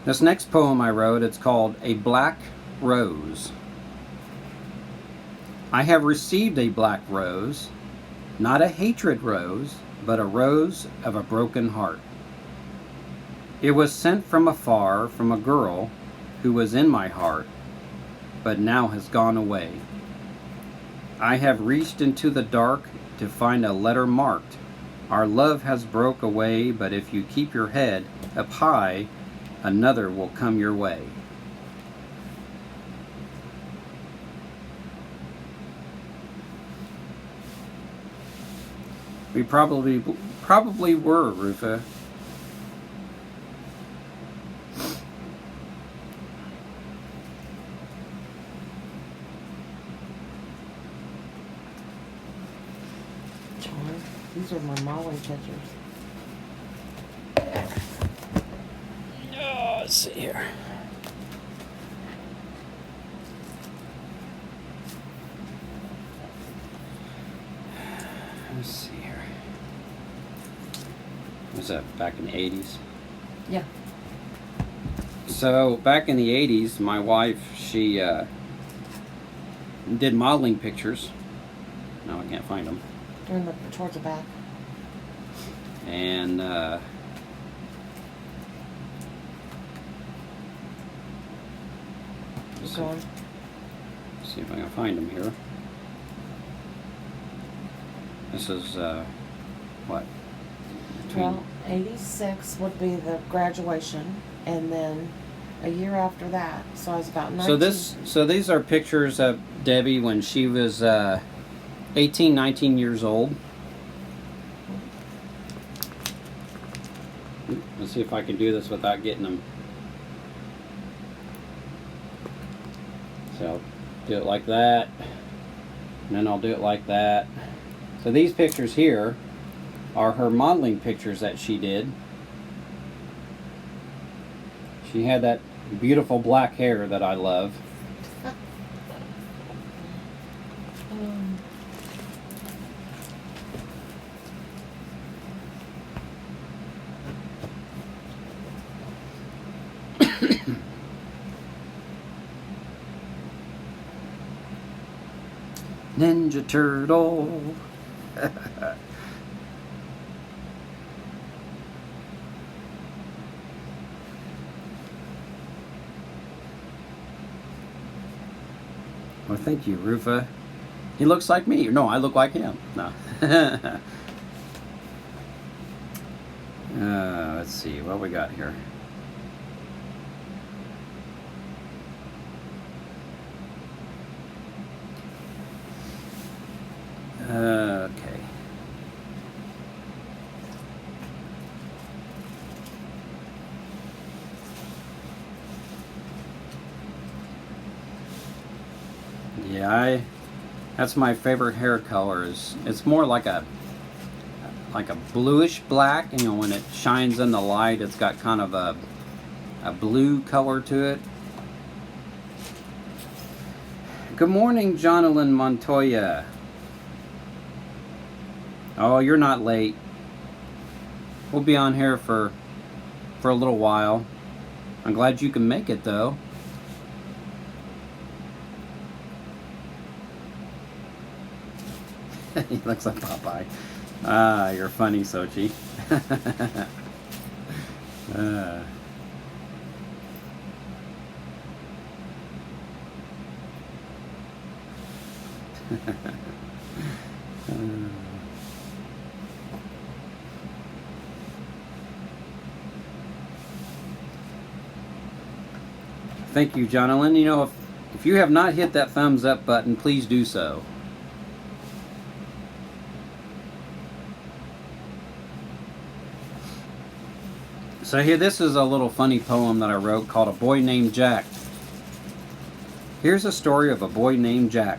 This next poem I wrote, it's called A Black Rose. I have received a black rose, not a hatred rose, but a rose of a broken heart. It was sent from afar from a girl who was in my heart, but now has gone away. I have reached into the dark to find a letter marked. Our love has broke away, but if you keep your head up high, another will come your way. We probably were, Rufa. These are my Molly pictures. Oh, let's see here. Let's see here. Was that back in the 80s? Yeah. So back in the 80s, my wife, she did modeling pictures. Now I can't find them. They're in the towards the back. And Keep going. see if I can find them here. This is what? Well, 86 would be the graduation, and then a year after that, so I was about 19. So these are pictures of Debbie when she was 18, 19 years old. Let's see if I can do this without getting them. So I'll do it like that, and then I'll do it like that. So these pictures here are her modeling pictures that she did. She had that beautiful black hair that I love. Ninja Turtle. Well, thank you, Rufa. He looks like me. No, I look like him. No. Let's see what we got here. Okay. Yeah, that's my favorite hair color. It's more like a bluish black. You know, when it shines in the light, it's got kind of a blue color to it. Good morning, Jonathan Montoya. Oh, you're not late. We'll be on here for a little while. I'm glad you can make it, though. He looks like Popeye. Ah, you're funny, Sochi. Thank you, Jonathan. You know, if you have not hit that thumbs up button, please do so. So here, this is a little funny poem that I wrote called A Boy Named Jack. Here's a story of a boy named Jack.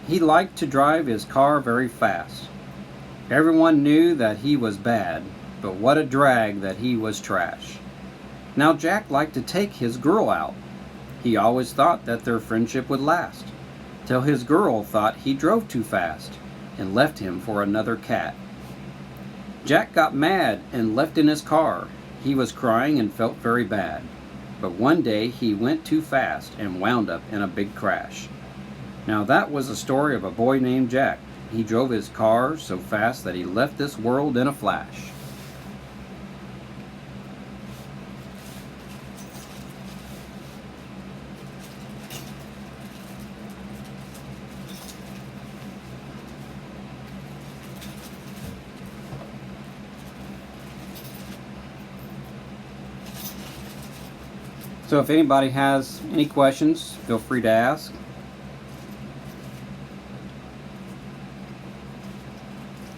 He liked to drive his car very fast. Everyone knew that he was bad, but what a drag that he was trash. Now Jack liked to take his girl out. He always thought that their friendship would last, till his girl thought he drove too fast and left him for another cat. Jack got mad and left in his car. He was crying and felt very bad. But one day he went too fast and wound up in a big crash. Now that was the story of a boy named Jack. He drove his car so fast that he left this world in a flash. So if anybody has any questions, feel free to ask.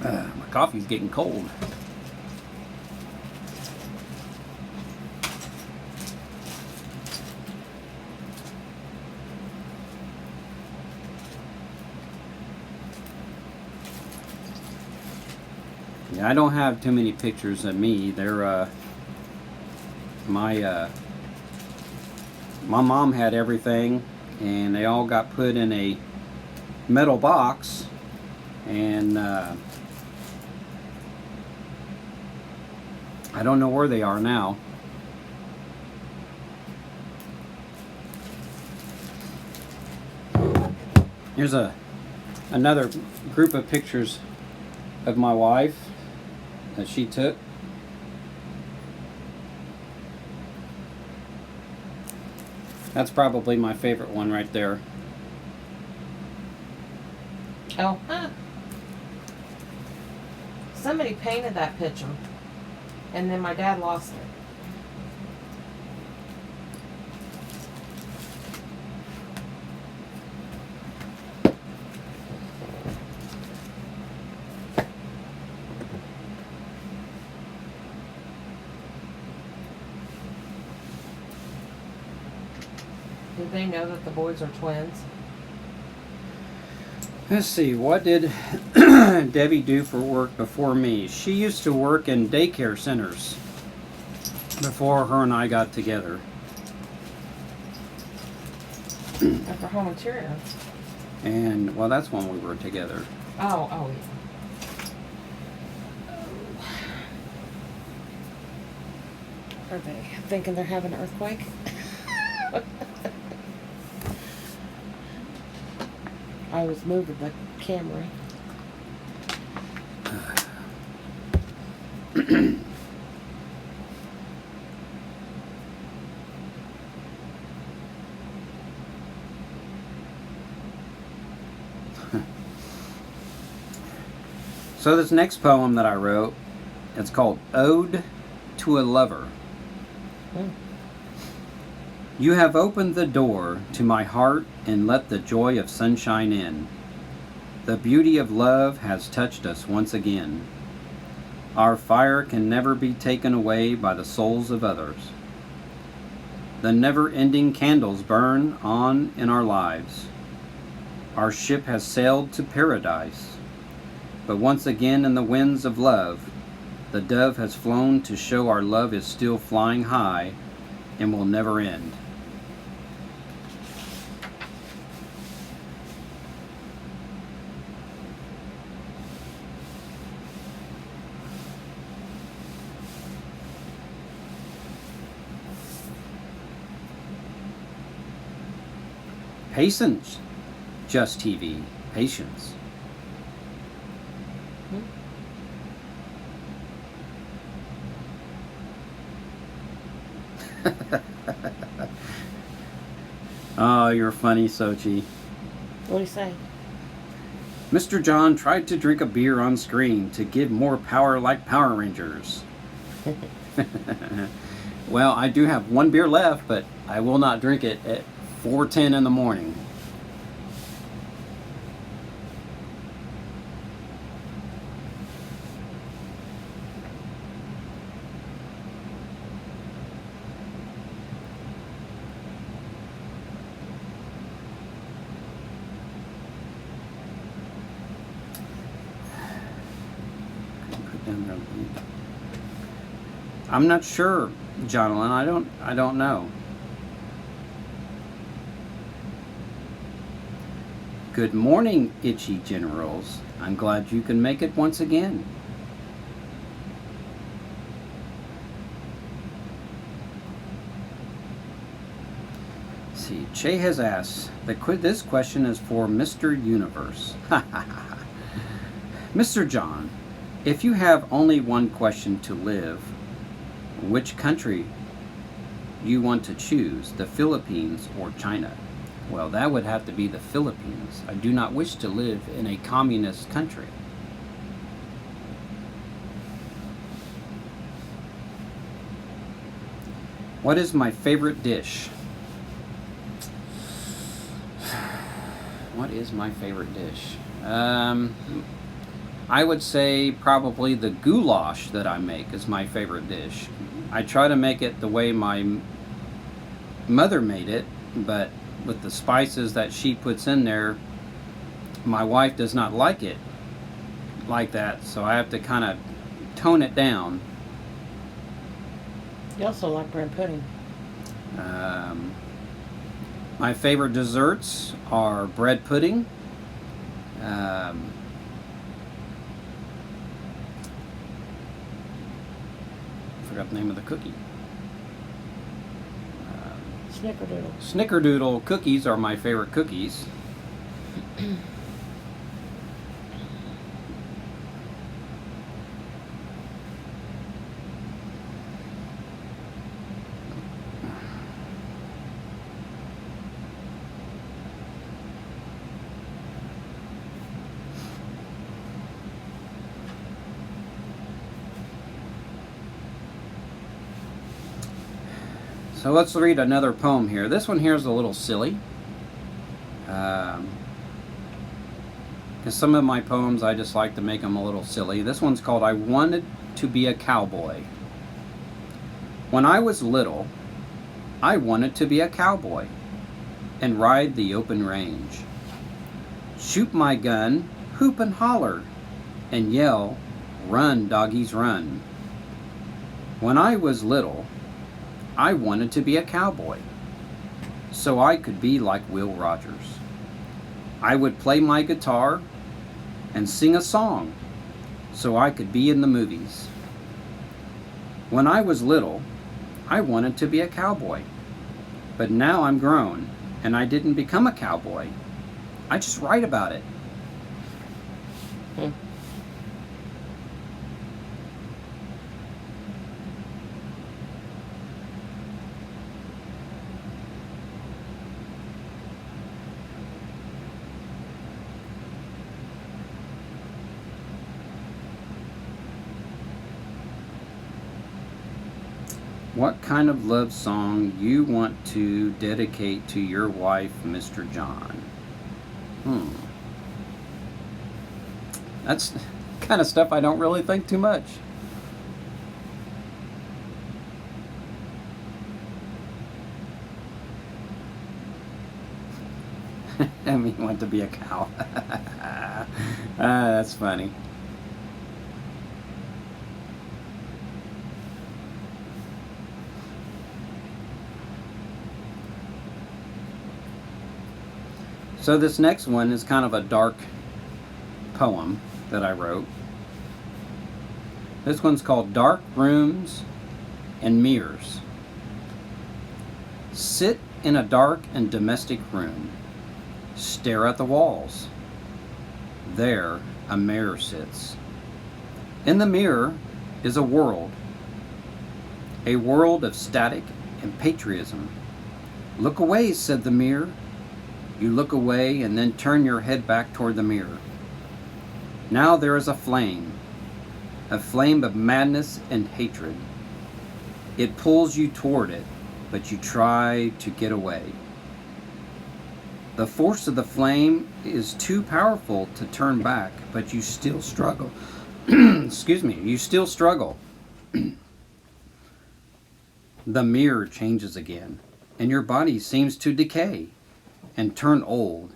My coffee's getting cold. Yeah, I don't have too many pictures of me. They're my mom had everything, and they all got put in a metal box, and I don't know where they are now. Here's another group of pictures of my wife that she took. That's probably my favorite one right there. Oh, huh. Somebody painted that picture, and then my dad lost it. Did they know that the boys are twins? Let's see, what did Debbie do for work before me? She used to work in daycare centers before her and I got together. And for home interiors. And, well, that's when we were together. Oh, yeah. Are they thinking they're having an earthquake? I was moving the Camry. So this next poem that I wrote, it's called Ode to a Lover. Mm. You have opened the door to my heart and let the joy of sunshine in. The beauty of love has touched us once again. Our fire can never be taken away by the souls of others. The never-ending candles burn on in our lives. Our ship has sailed to paradise. But once again in the winds of love, the dove has flown to show our love is still flying high and will never end. Patience, Just TV, patience. Oh, you're funny, Sochi. What do you say? Mr. John tried to drink a beer on screen to give more power like Power Rangers. Well, I do have one beer left, but I will not drink it at 4:10 in the morning. I'm not sure, Jonathan. I don't know. Good morning, Itchy Generals. I'm glad you can make it once again. Let's see, Che has asked, this question is for Mr. Universe. Mr. John, if you have only one question to live, which country you want to choose, the Philippines or China? Well, that would have to be the Philippines. I do not wish to live in a communist country. What is my favorite dish? What is my favorite dish? I would say probably the goulash that I make is my favorite dish. I try to make it the way my mother made it, but with the spices that she puts in there, my wife does not like it like that, so I have to kind of tone it down. You also like bread pudding. My favorite desserts are bread pudding. Um, I forgot the name of the cookie. Snickerdoodle. Snickerdoodle cookies are my favorite cookies. So let's read another poem here. This one here is a little silly. Because some of my poems, I just like to make them a little silly. This one's called I Wanted to Be a Cowboy. When I was little, I wanted to be a cowboy and ride the open range. Shoot my gun, hoop and holler, and yell, "Run, doggies, run." When I was little, I wanted to be a cowboy so I could be like Will Rogers. I would play my guitar and sing a song so I could be in the movies. When I was little, I wanted to be a cowboy, but now I'm grown and I didn't become a cowboy. I just write about it. What kind of love song you want to dedicate to your wife, Mr. John? That's kind of stuff I don't really think too much. I mean, want to be a cow. That's funny. So this next one is kind of a dark poem that I wrote. This one's called Dark Rooms and Mirrors. Sit in a dark and domestic room. Stare at the walls. There a mirror sits. In the mirror is a world of static and patriotism. Look away, said the mirror. You look away and then turn your head back toward the mirror. Now there is a flame of madness and hatred. It pulls you toward it, but you try to get away. The force of the flame is too powerful to turn back, but you still struggle. Excuse me, you still struggle. The mirror changes again, and your body seems to decay and turn old.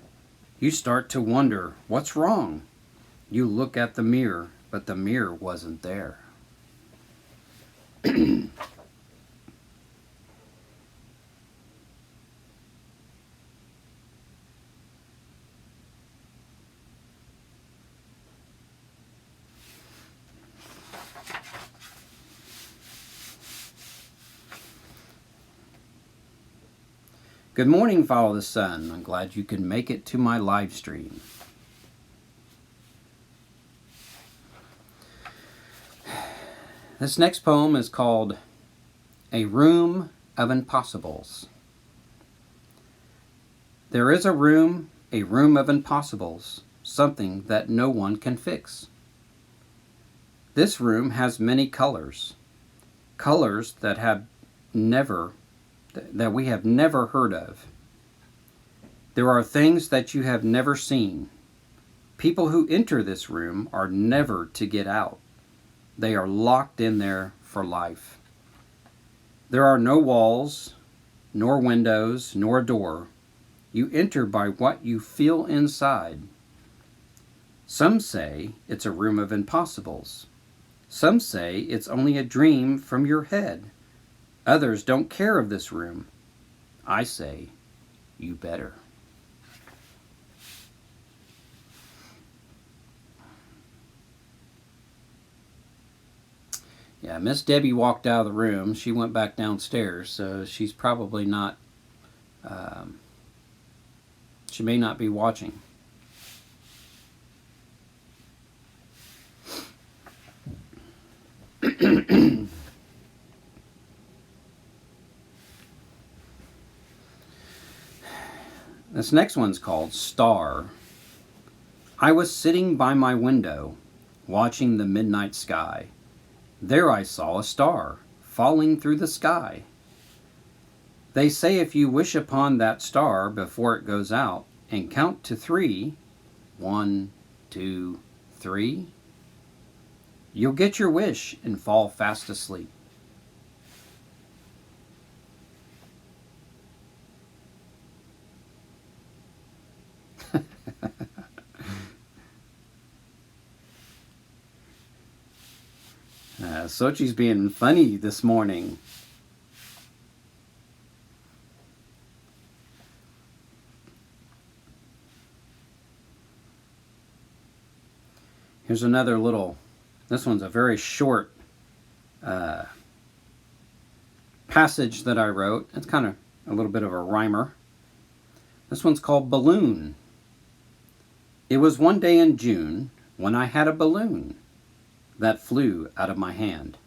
You start to wonder, what's wrong? You look at the mirror, but the mirror wasn't there. Good morning, Follow the Sun. I'm glad you could make it to my live stream. This next poem is called A Room of Impossibles. There is a room of impossibles, something that no one can fix. This room has many colors, colors that we have never heard of. There are things that you have never seen. People who enter this room are never to get out. They are locked in there for life. There are no walls, nor windows, nor a door. You enter by what you feel inside. Some say it's a room of impossibles. Some say it's only a dream from your head. Others don't care of this room. I say, you better. Yeah, Miss Debbie walked out of the room. She went back downstairs, so she's probably not, she may not be watching. This next one's called Star. I was sitting by my window, watching the midnight sky. There I saw a star falling through the sky. They say if you wish upon that star before it goes out and count to 3, 1, 2, 3, you'll get your wish and fall fast asleep. Sochi's being funny this morning. Here's another little, this one's a very short passage that I wrote. It's kind of a little bit of a rhymer. This one's called Balloon. It was one day in June when I had a balloon that flew out of my hand.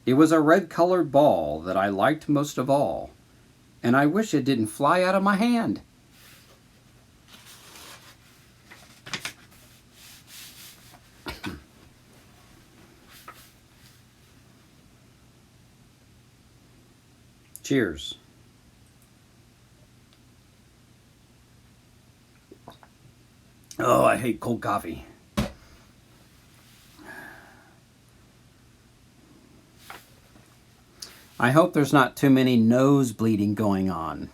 It was a red-colored ball that I liked most of all, and I wish it didn't fly out of my hand. Cheers. Oh, I hate cold coffee. I hope there's not too many nose bleeding going on.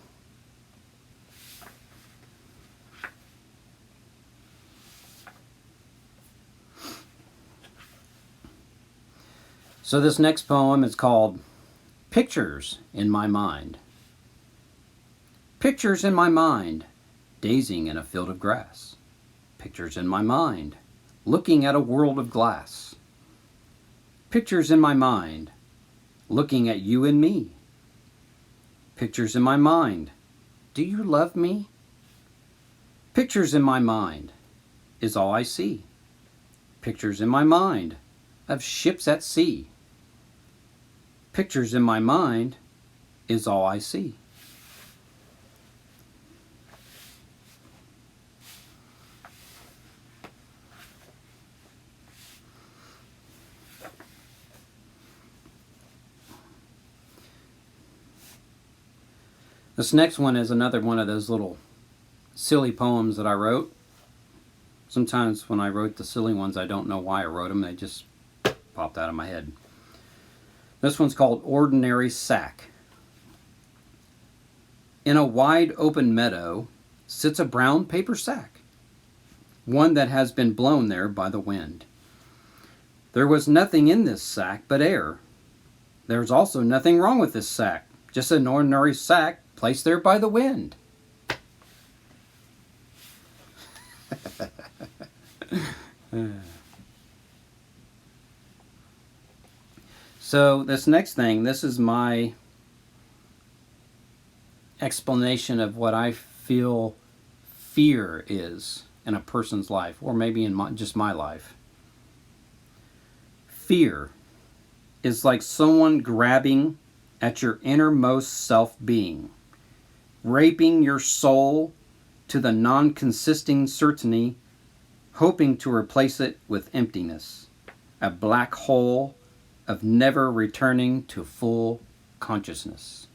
So this next poem is called Pictures in My Mind. Pictures in my mind, dazing in a field of grass. Pictures in my mind, looking at a world of glass. Pictures in my mind, looking at you and me. Pictures in my mind, do you love me? Pictures in my mind is all I see. Pictures in my mind of ships at sea. Pictures in my mind is all I see. This next one is another one of those little silly poems that I wrote. Sometimes when I wrote the silly ones, I don't know why I wrote them. They just popped out of my head. This one's called Ordinary Sack. In a wide open meadow sits a brown paper sack, one that has been blown there by the wind. There was nothing in this sack but air. There's also nothing wrong with this sack, just an ordinary sack placed there by the wind. So this next thing, this is my explanation of what I feel fear is in a person's life, or maybe in just my life. Fear is like someone grabbing at your innermost self-being, raping your soul to the non-consisting certainty, hoping to replace it with emptiness, a black hole of never returning to full consciousness.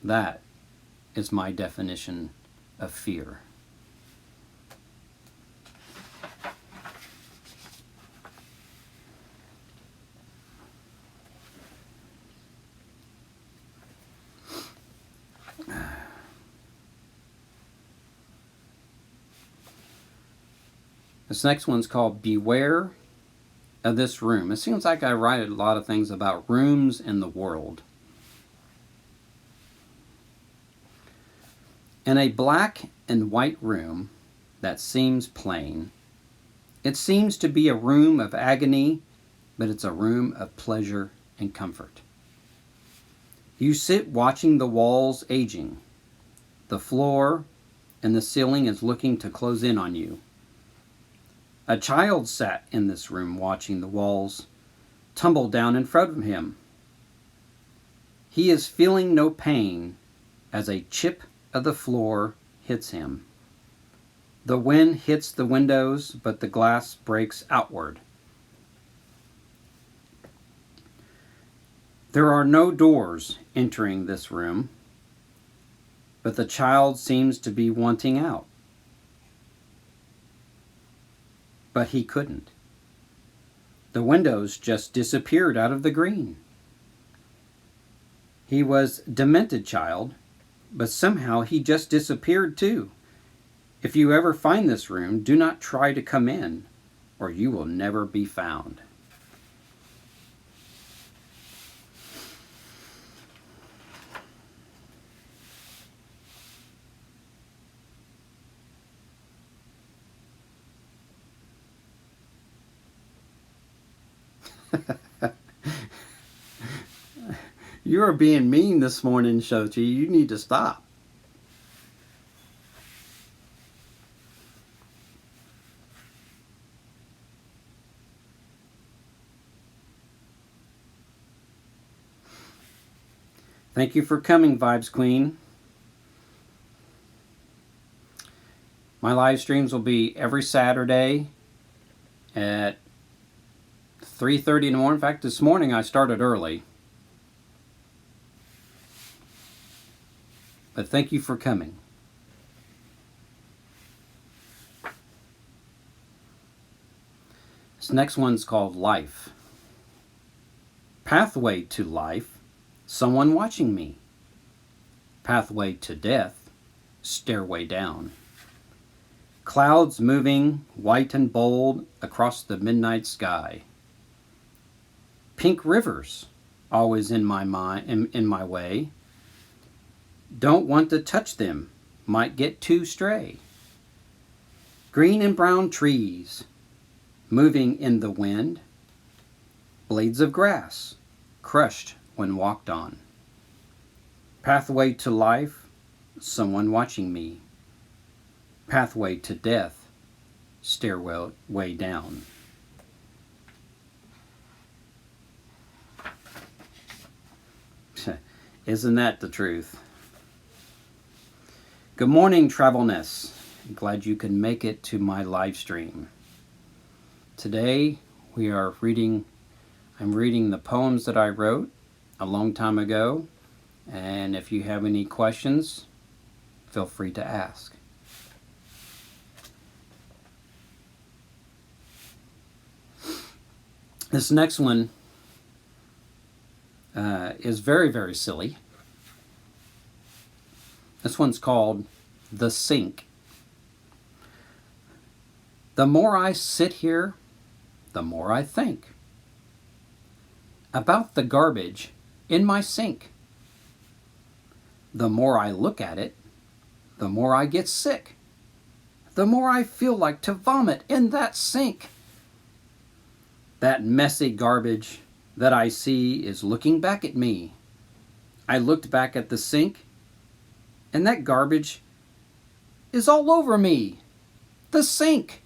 That is my definition of fear. This next one's called Beware of this room. It seems like I write a lot of things about rooms in the world. In a black and white room that seems plain, it seems to be a room of agony, but it's a room of pleasure and comfort. You sit watching the walls aging. The floor and the ceiling is looking to close in on you. A child sat in this room watching the walls tumble down in front of him. He is feeling no pain as a chip of the floor hits him. The wind hits the windows, but the glass breaks outward. There are no doors entering this room, but the child seems to be wanting out. But he couldn't. The windows just disappeared out of the green. He was a demented child, but somehow he just disappeared too. If you ever find this room, do not try to come in, or you will never be found. You are being mean this morning, Shochi. You need to stop. Thank you for coming, Vibes Queen. My live streams will be every Saturday at 3:30 in the morning. In fact, this morning I started early. But thank you for coming. This next one's called Life. Pathway to life, someone watching me. Pathway to death, stairway down. Clouds moving, white and bold, across the midnight sky. Pink rivers, always in my mind, in my way. Don't want to touch them, might get too stray. Green and brown trees, moving in the wind. Blades of grass, crushed when walked on. Pathway to life, someone watching me. Pathway to death, stairway way down. Isn't that the truth? Good morning, Travelness. I'm glad you can make it to my live stream. Today I'm reading the poems that I wrote a long time ago, and if you have any questions, feel free to ask. This next one is very, very silly. This one's called The Sink. The more I sit here, the more I think about the garbage in my sink. The more I look at it, the more I get sick. The more I feel like to vomit in that sink. That messy garbage that I see is looking back at me. I looked back at the sink, and that garbage is all over me. The sink.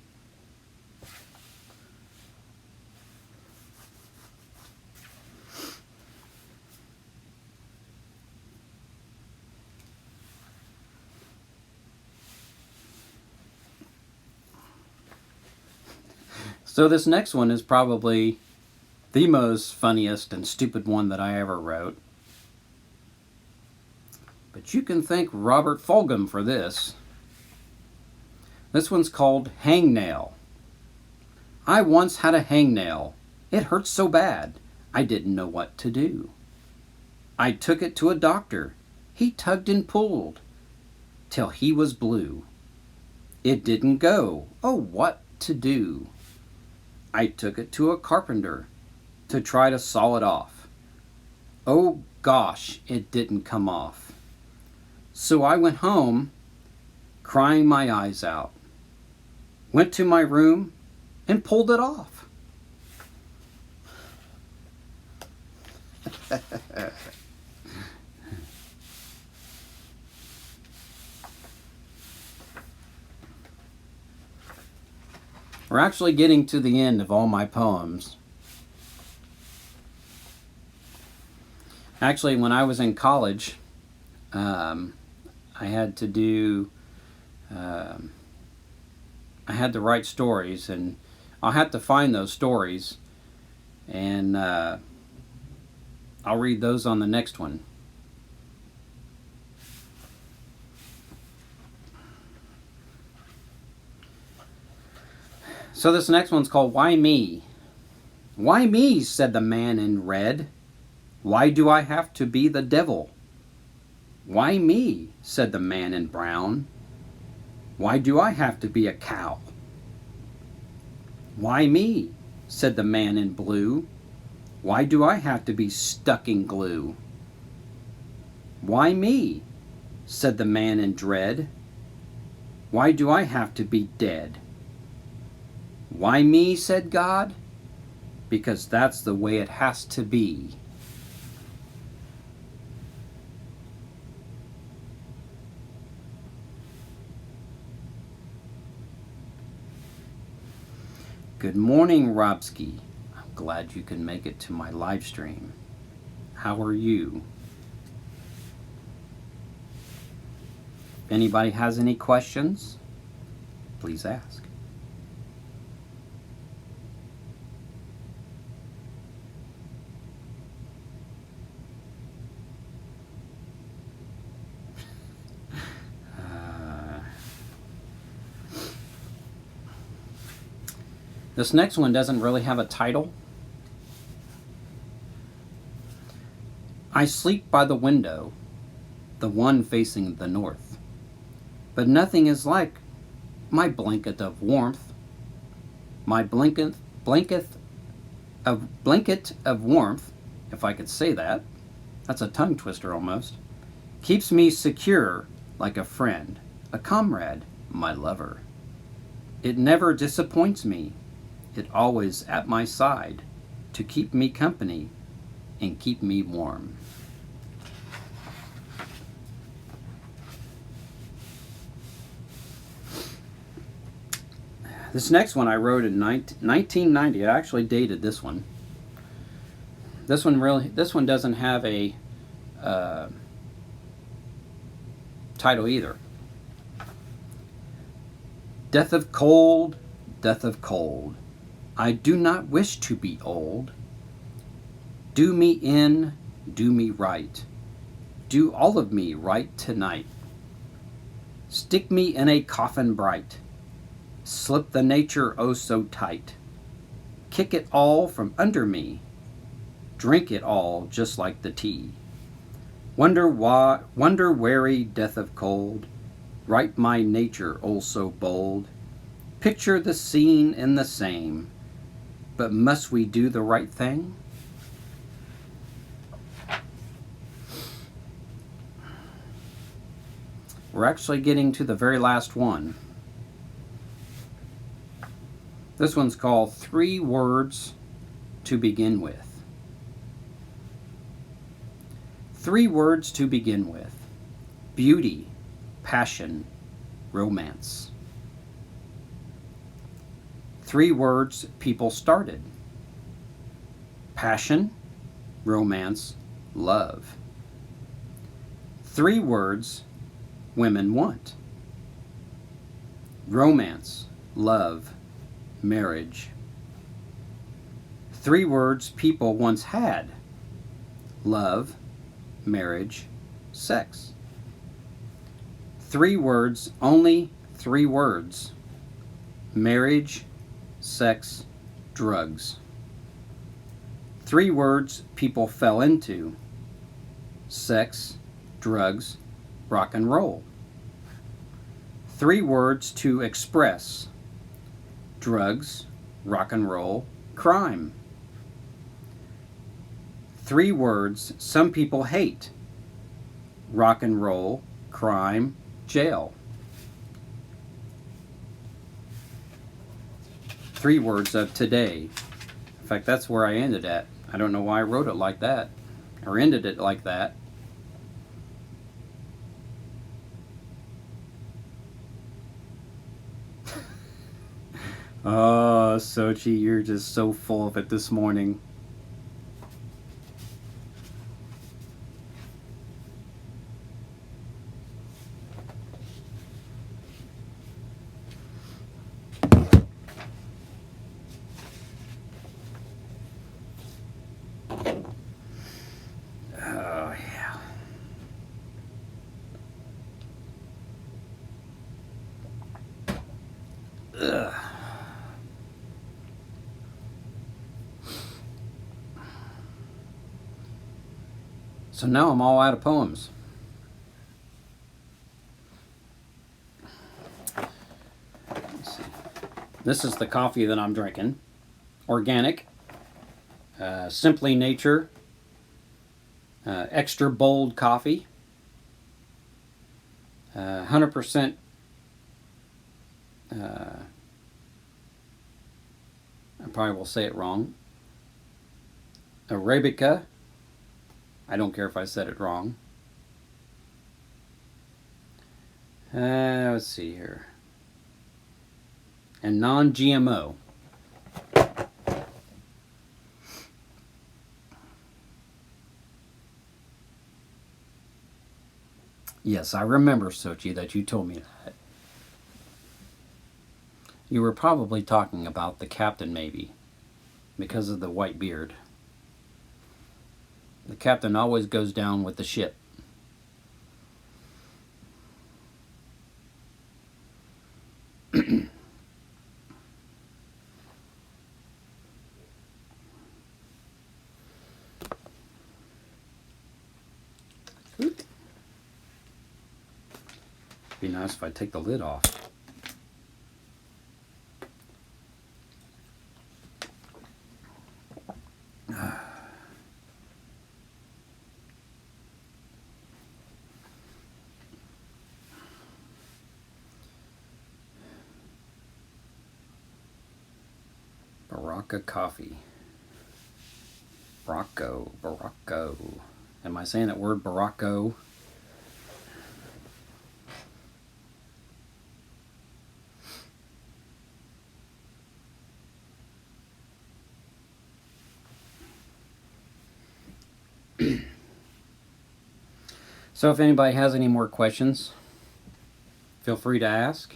So this next one is probably the most funniest and stupid one that I ever wrote. But you can thank Robert Fulghum for this. This one's called Hangnail. I once had a hangnail. It hurt so bad, I didn't know what to do. I took it to a doctor. He tugged and pulled till he was blue. It didn't go. Oh, what to do? I took it to a carpenter to try to saw it off. Oh gosh, it didn't come off. So I went home, crying my eyes out. Went to my room and pulled it off. We're actually getting to the end of all my poems. Actually, when I was in college, I had to do, I had to write stories, and I'll have to find those stories, and I'll read those on the next one. So this next one's called Why Me? Why me, said the man in red. Why do I have to be the devil? Why me, said the man in brown. Why do I have to be a cow? Why me, said the man in blue. Why do I have to be stuck in glue? Why me, said the man in dread. Why do I have to be dead? Why me, said God? Because that's the way it has to be. Good morning, Robski. I'm glad you can make it to my live stream. How are you? If anybody has any questions, please ask. This next one doesn't really have a title. I sleep by the window, the one facing the north, but nothing is like my blanket of warmth. My blanket of warmth, if I could say that, that's a tongue twister almost, keeps me secure like a friend, a comrade, my lover. It never disappoints me. It always at my side to keep me company and keep me warm. This next one I wrote in 1990. I actually dated this one. This one doesn't have a title either. Death of cold, death of cold. I do not wish to be old. Do me in, do me right. Do all of me right tonight. Stick me in a coffin bright. Slip the nature oh so tight. Kick it all from under me. Drink it all just like the tea. Wonder weary death of cold. Write my nature oh so bold. Picture the scene in the same. But must we do the right thing? We're actually getting to the very last one. This one's called 3 Words to Begin With. 3 words to begin with. Beauty, passion, romance. 3 words people started. Passion, romance, love. 3 words women want. Romance, love, marriage. 3 words people once had. Love, marriage, sex. 3 words, only 3 words. Marriage, sex, drugs. 3 words people fell into. Sex, drugs, rock and roll. 3 words to express. Drugs, rock and roll, crime. 3 words some people hate: rock and roll, crime, jail. 3 words of today. In fact, that's where I ended at. I don't know why I wrote it like that, or ended it like that. Oh, Sochi, you're just so full of it this morning. Oh, yeah. Ugh. So now I'm all out of poems. Let's see. This is the coffee that I'm drinking. Organic. Simply Nature. Extra bold coffee. 100% I probably will say it wrong. Arabica. I don't care if I said it wrong. Let's see here. And non-GMO. Yes, I remember, Sochi, that you told me that. You were probably talking about the captain, maybe, because of the white beard. The captain always goes down with the ship. Be nice if I take the lid off. Baraka coffee. Baracco. Am I saying that word Baracco? So if anybody has any more questions, feel free to ask.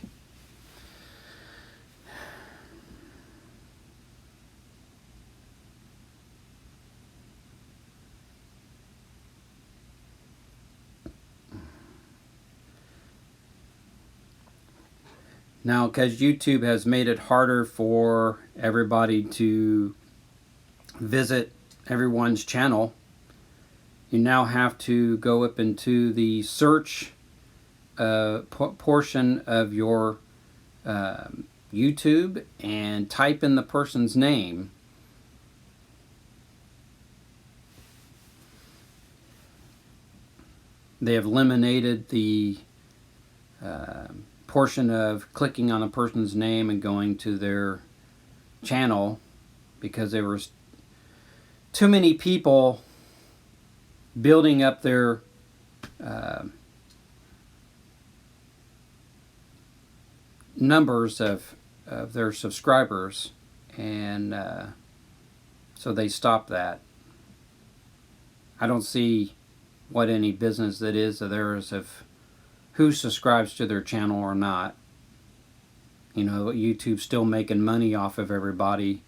Now, because YouTube has made it harder for everybody to visit everyone's channel, you now have to go up into the search portion of your YouTube and type in the person's name. They have eliminated the portion of clicking on a person's name and going to their channel because there was too many people building up their numbers of their subscribers, and so they stopped that. I don't see what any business that is of theirs of who subscribes to their channel or not. You know, YouTube's still making money off of everybody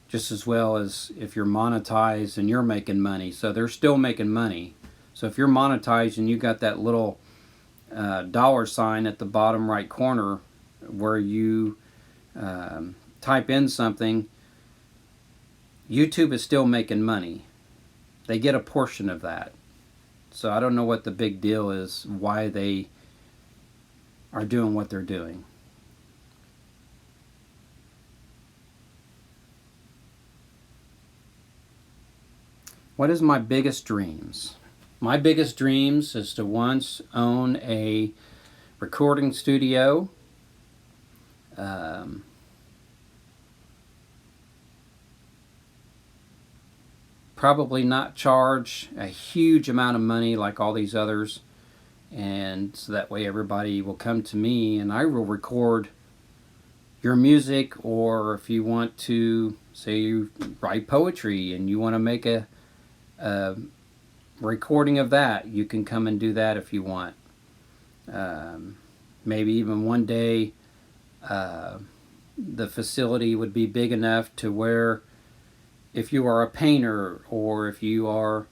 just as well as if you're monetized and you're making money. So they're still making money. So if you're monetized and you got that little dollar sign at the bottom right corner where you type in something, YouTube is still making money. They get a portion of that. So I don't know what the big deal is, why they are doing what they're doing. What is my biggest dreams? My biggest dreams is to once own a recording studio. Probably not charge a huge amount of money like all these others, and so that way everybody will come to me and I will record your music. Or if you want to, say you write poetry and you want to make a recording of that, you can come and do that if you want. Maybe even one day the facility would be big enough to where if you are a painter or if you are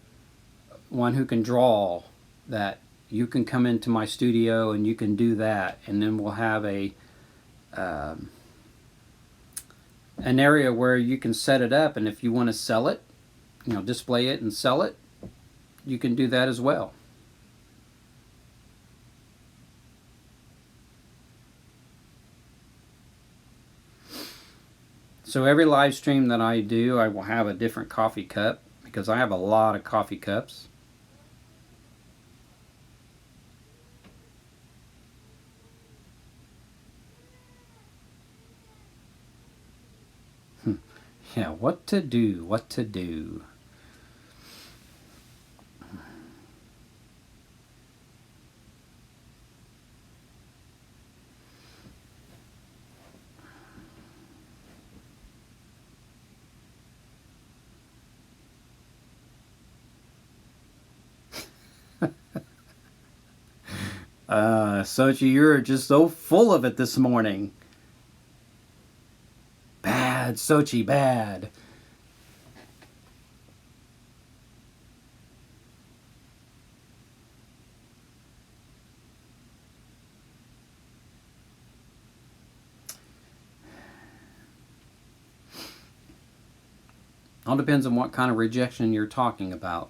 one who can draw, that you can come into my studio and you can do that, and then we'll have an area where you can set it up, and if you want to sell it, display it and sell it, you can do that as well. So every live stream that I do, I will have a different coffee cup, because I have a lot of coffee cups. Yeah, what to do, what to do. Sochi, you're just so full of it this morning. Bad, Sochi, bad. All depends on what kind of rejection you're talking about.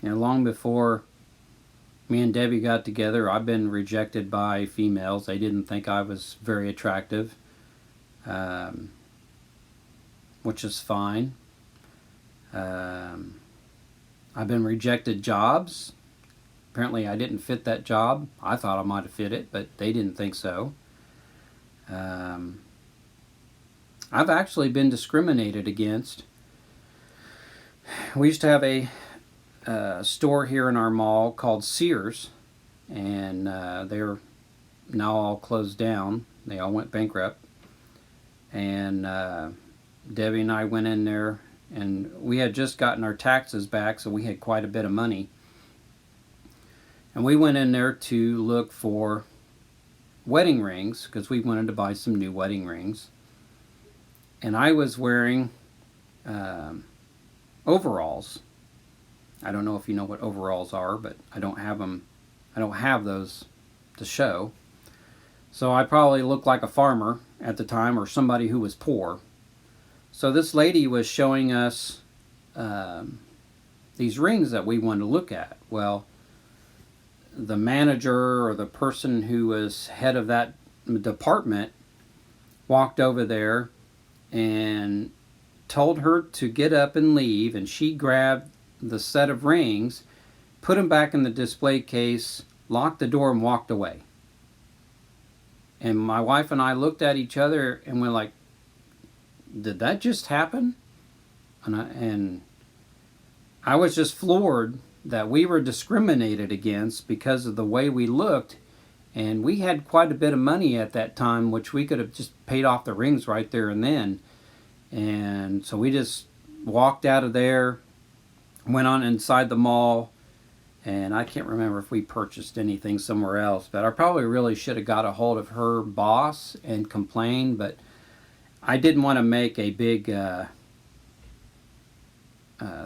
Long before me and Debbie got together, I've been rejected by females. They didn't think I was very attractive, which is fine. I've been rejected jobs. Apparently I didn't fit that job. I thought I might have fit it, but they didn't think so. I've actually been discriminated against. We used to have a store here in our mall called Sears, and they're now all closed down. They all went bankrupt. And Debbie and I went in there, and we had just gotten our taxes back, so we had quite a bit of money. And we went in there to look for wedding rings, because we wanted to buy some new wedding rings. And I was wearing overalls. I don't know if you know what overalls are, but I don't have them. I don't have those to show. So I probably looked like a farmer at the time, or somebody who was poor. So this lady was showing us these rings that we wanted to look at. Well, the manager or the person who was head of that department walked over there and told her to get up and leave, and she grabbed the set of rings, put them back in the display case, locked the door, and walked away. And my wife and I looked at each other and we're like, did that just happen? And I was just floored that we were discriminated against because of the way we looked. And we had quite a bit of money at that time, which we could have just paid off the rings right there and then. And so we just walked out of there, went on inside the mall, and I can't remember if we purchased anything somewhere else, but I probably really should have got a hold of her boss and complained, but I didn't want to make a big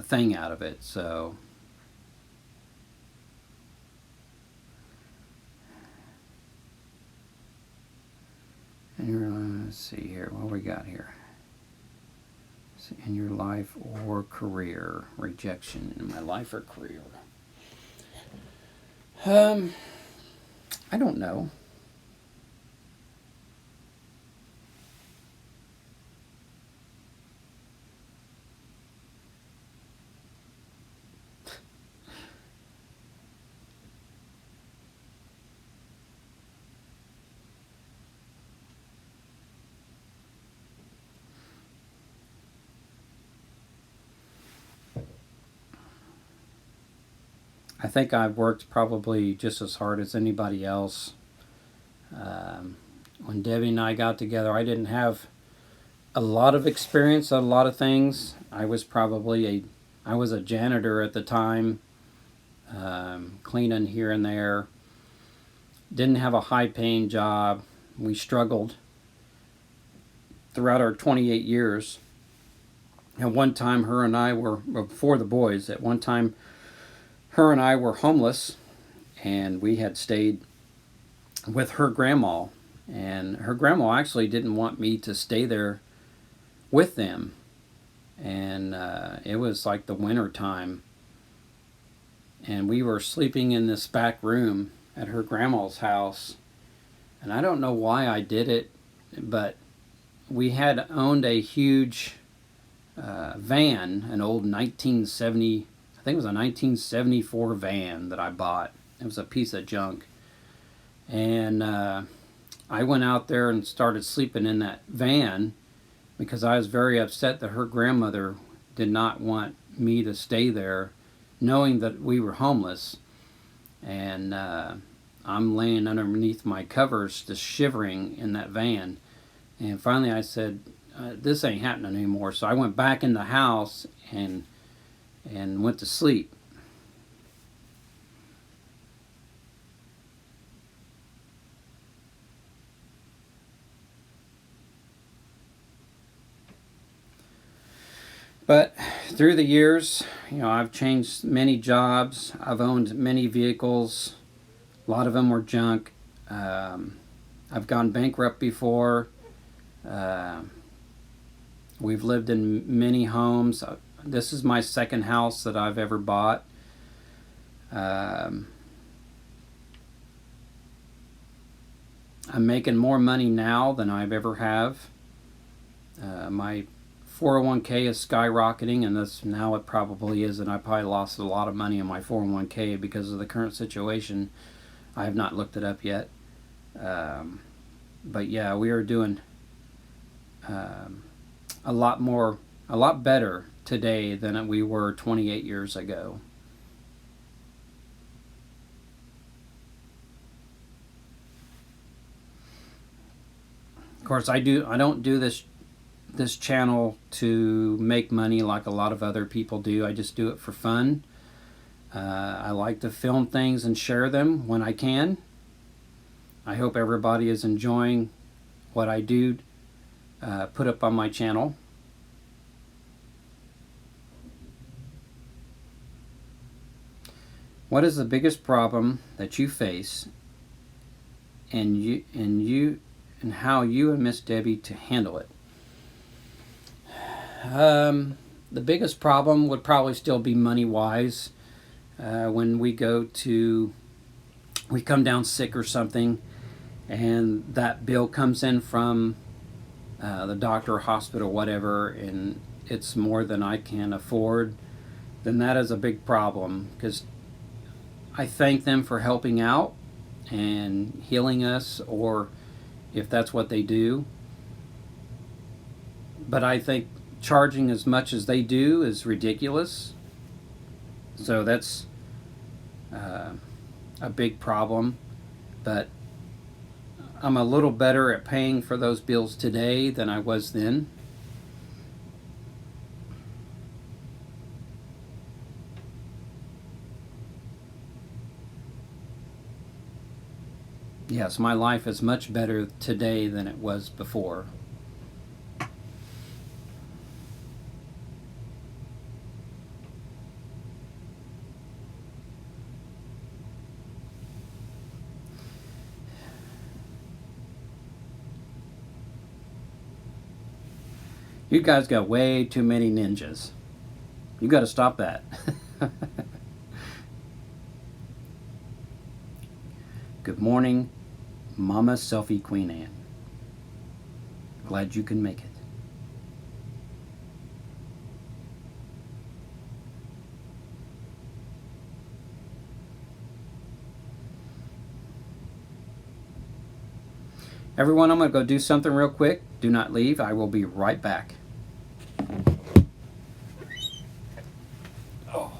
thing out of it. So let's see here, what we got here. In your life or career. Rejection in my life or career. I don't know. I think I've worked probably just as hard as anybody else. When Debbie and I got together, I didn't have a lot of experience on a lot of things. I was a janitor at the time, cleaning here and there. Didn't have a high-paying job. We struggled throughout our 28 years. At one time, her and I were, before the boys, at one time, her and I were homeless, and we had stayed with her grandma. And her grandma actually didn't want me to stay there with them. And it was like the winter time. And we were sleeping in this back room at her grandma's house. And I don't know why I did it, but we had owned a huge van, an old 1970, I think it was a 1974 van that I bought. It was a piece of junk. And I went out there and started sleeping in that van because I was very upset that her grandmother did not want me to stay there, knowing that we were homeless. And I'm laying underneath my covers, just shivering in that van. And finally I said, this ain't happening anymore. So I went back in the house and went to sleep. But through the years, I've changed many jobs. I've owned many vehicles. A lot of them were junk. I've gone bankrupt before. We've lived in many homes. This is my second house that I've ever bought. I'm making more money now than I've ever have. My 401k is skyrocketing, and this now it probably is, and I probably lost a lot of money in my 401k because of the current situation. I have not looked it up yet. But yeah, we are doing a lot better today than we were 28 years ago. Of course, I don't do this channel to make money like a lot of other people do. I just do it for fun. I like to film things and share them when I can. I hope everybody is enjoying what I do put up on my channel. What is the biggest problem that you face, and how you and Miss Debbie to handle it? The biggest problem would probably still be money-wise. When we come down sick or something, and that bill comes in from the doctor or hospital, whatever, and it's more than I can afford, then that is a big problem, because I thank them for helping out and healing us, or if that's what they do. But I think charging as much as they do is ridiculous. So that's a big problem. But I'm a little better at paying for those bills today than I was then. Yes, my life is much better today than it was before. You guys got way too many ninjas. You got to stop that. Good morning, Mama Selfie Queen Anne. Glad you can make it. Everyone, I'm going to go do something real quick. Do not leave. I will be right back. Oh.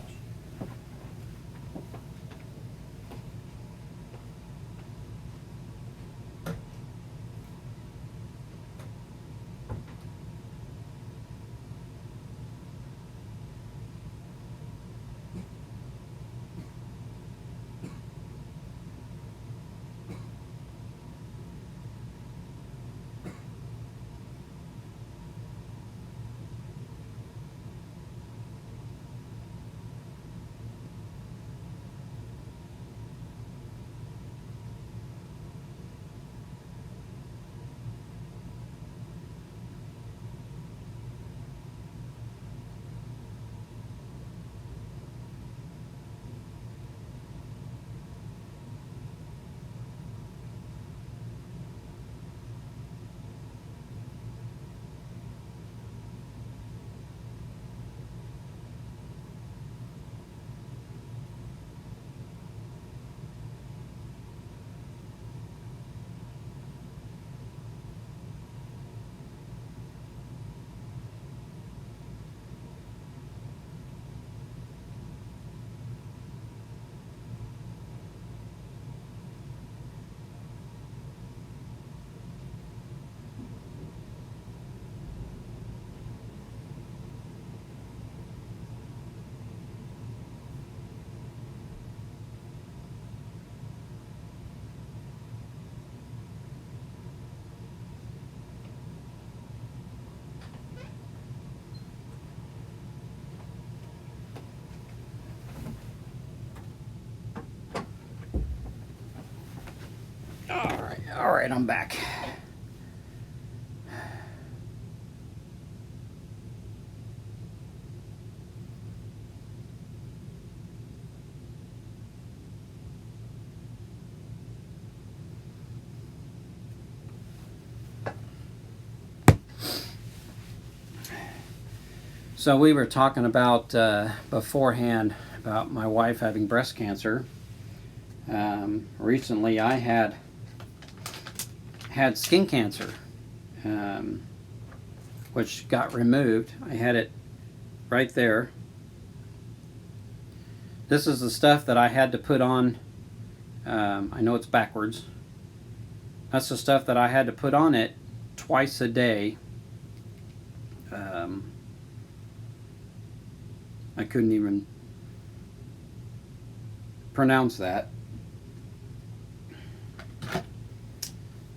All right, I'm back. So we were talking about beforehand about my wife having breast cancer. Recently, I had skin cancer, which got removed. I had it right there. This is the stuff that I had to put on. I know it's backwards. That's the stuff that I had to put on it twice a day. I couldn't even pronounce that.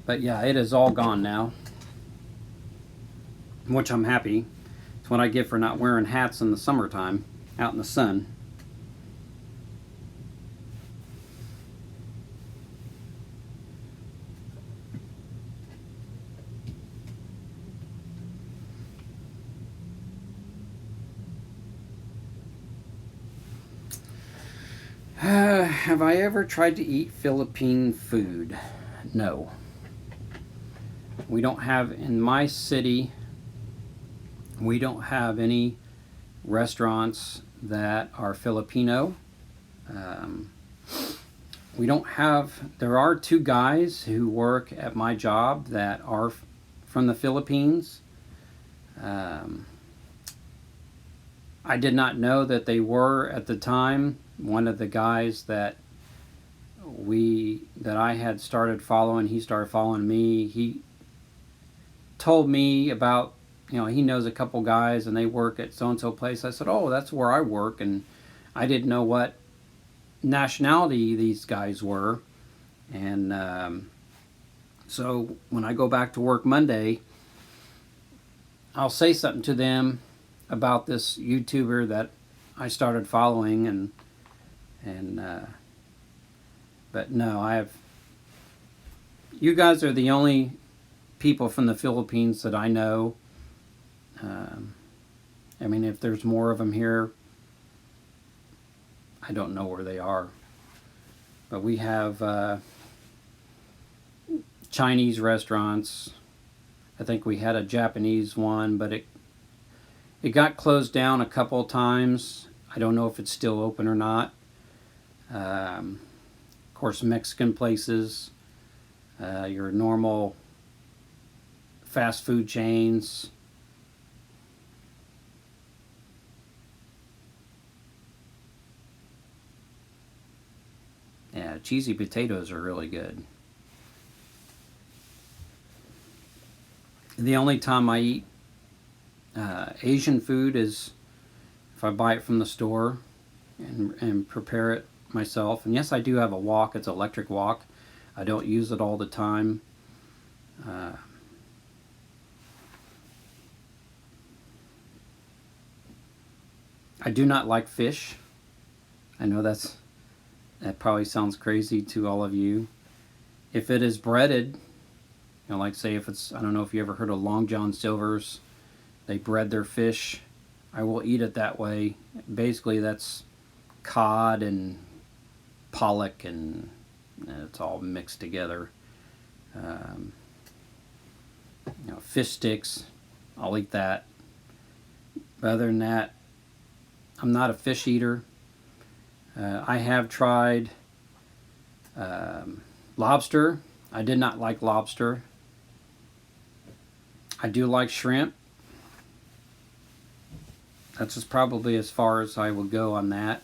But yeah, it is all gone now, which I'm happy. It's what I get for not wearing hats in the summertime, out in the sun. Have I ever tried to eat Philippine food? No. We don't have, in my city, we don't have any restaurants that are Filipino. We don't have, there are two guys who work at my job that are from the Philippines. I did not know that they were at the time. One of the guys that I had started following, he started following me. He told me about, he knows a couple guys and they work at so-and-so place. I said, oh, that's where I work. And I didn't know what nationality these guys were. And so when I go back to work Monday, I'll say something to them about this YouTuber that I started following, and but no, you guys are the only people from the Philippines that I know. I mean, if there's more of them here, I don't know where they are. But we have Chinese restaurants. I think we had a Japanese one, but it got closed down a couple of times. I don't know if it's still open or not. Of course, Mexican places, your normal fast food chains. Yeah, cheesy potatoes are really good. The only time I eat Asian food is if I buy it from the store and prepare it myself. And yes, I do have a wok. It's an electric wok. I don't use it all the time. I do not like fish. I know that probably sounds crazy to all of you. If it is breaded, you know, like say if it's, I don't know if you ever heard of Long John Silver's, they bread their fish. I will eat it that way. Basically, that's cod and pollock, and it's all mixed together. You know, fish sticks, I'll eat that. But other than that, I'm not a fish eater. I have tried lobster. I did not like lobster. I do like shrimp. That's just probably as far as I will go on that.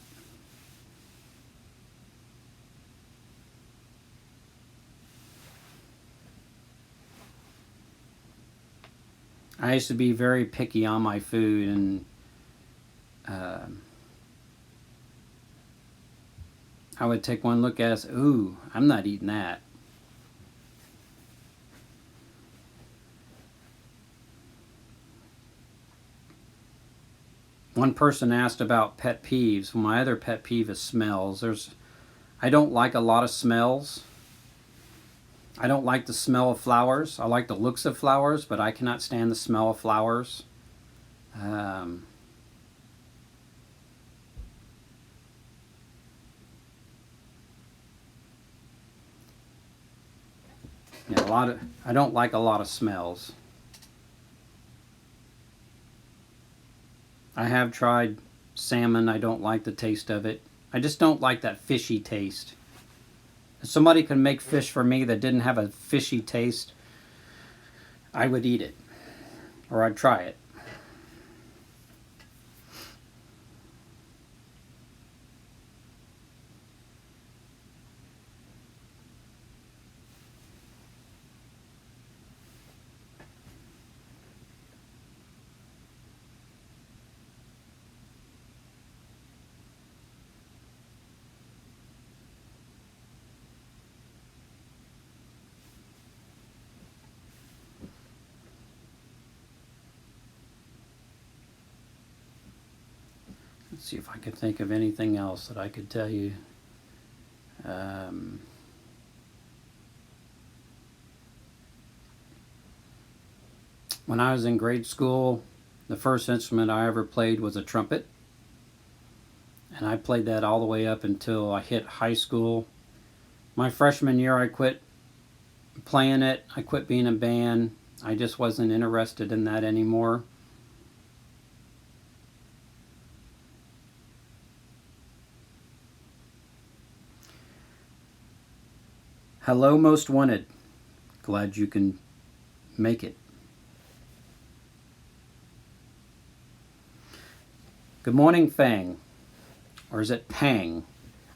I used to be very picky on my food, and I would take one look at it and say, ooh, I'm not eating that. One person asked about pet peeves. Well, my other pet peeve is smells. I don't like a lot of smells. I don't like the smell of flowers. I like the looks of flowers, but I cannot stand the smell of flowers. Yeah, I don't like a lot of smells. I have tried salmon. I don't like the taste of it. I just don't like that fishy taste. If somebody could make fish for me that didn't have a fishy taste, I would eat it. Or I'd try it. Let's see if I could think of anything else that I could tell you. When I was in grade school, the first instrument I ever played was a trumpet. And I played that all the way up until I hit high school. My freshman year, I quit playing it. I quit being a band. I just wasn't interested in that anymore. Hello, Most Wanted. Glad you can make it. Good morning, Fang. Or is it Pang?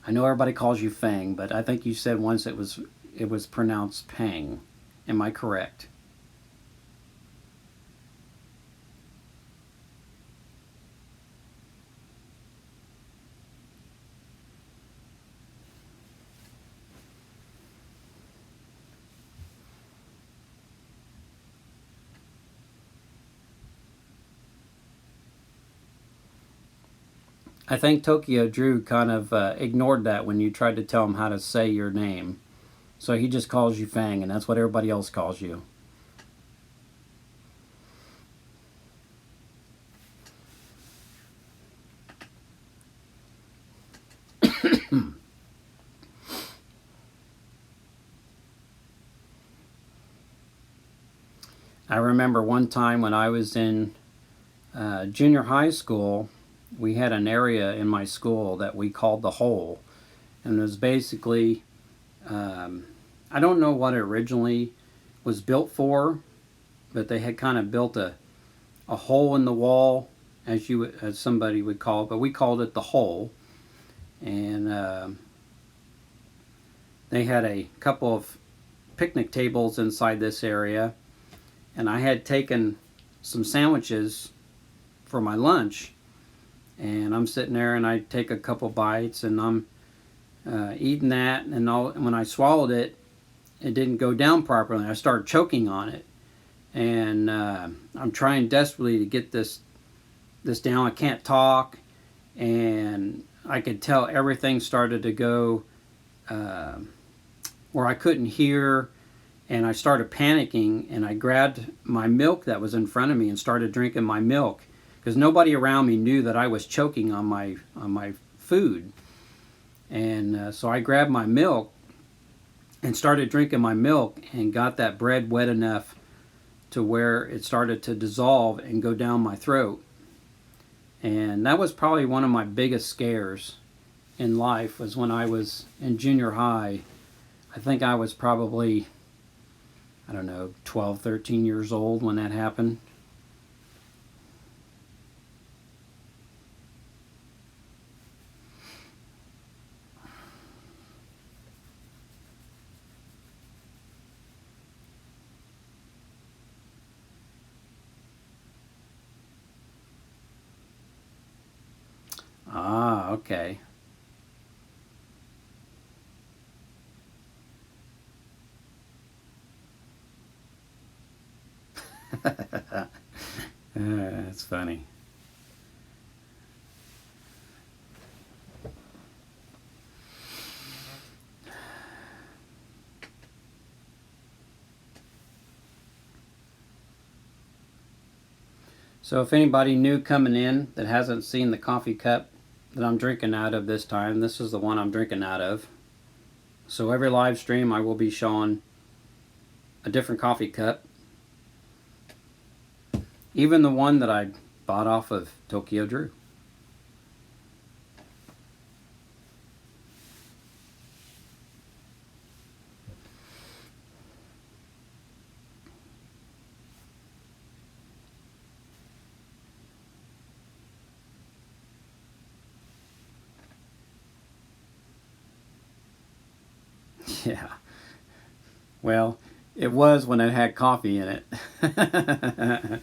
I know everybody calls you Fang, but I think you said once it was pronounced Pang. Am I correct? I think Tokyo Drew kind of ignored that when you tried to tell him how to say your name. So he just calls you Fang, and that's what everybody else calls you. I remember one time when I was in junior high school, we had an area in my school that we called the Hole. And it was basically, I don't know what it originally was built for, but they had kind of built a hole in the wall, as somebody would call it, but we called it the Hole. And they had a couple of picnic tables inside this area, and I had taken some sandwiches for my lunch, and I'm sitting there and I take a couple bites and I'm eating that, and when I swallowed it, it didn't go down properly. I started choking on it, and I'm trying desperately to get this down. I can't talk, and I could tell everything started to go where I couldn't hear, and I started panicking, and I grabbed my milk that was in front of me and started drinking my milk because nobody around me knew that I was choking on my food. And so I grabbed my milk and started drinking my milk and got that bread wet enough to where it started to dissolve and go down my throat. And that was probably one of my biggest scares in life, was when I was in junior high. I think I was probably, I don't know, 12, 13 years old when that happened. Ah, okay. That's funny. So if anybody new coming in that hasn't seen the coffee cup that I'm drinking out of this time, this is the one I'm drinking out of. So every live stream I will be showing a different coffee cup. Even the one that I bought off of Tokyo Drew. Yeah. Well, it was when it had coffee in it.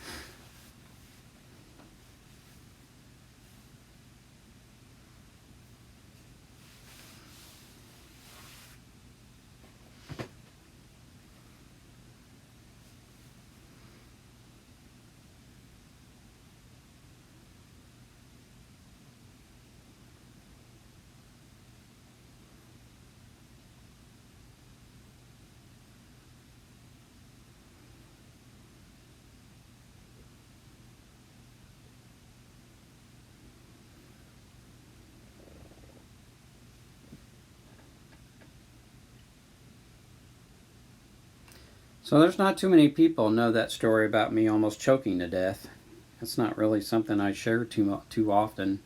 So there's not too many people know that story about me almost choking to death. It's not really something I share too often.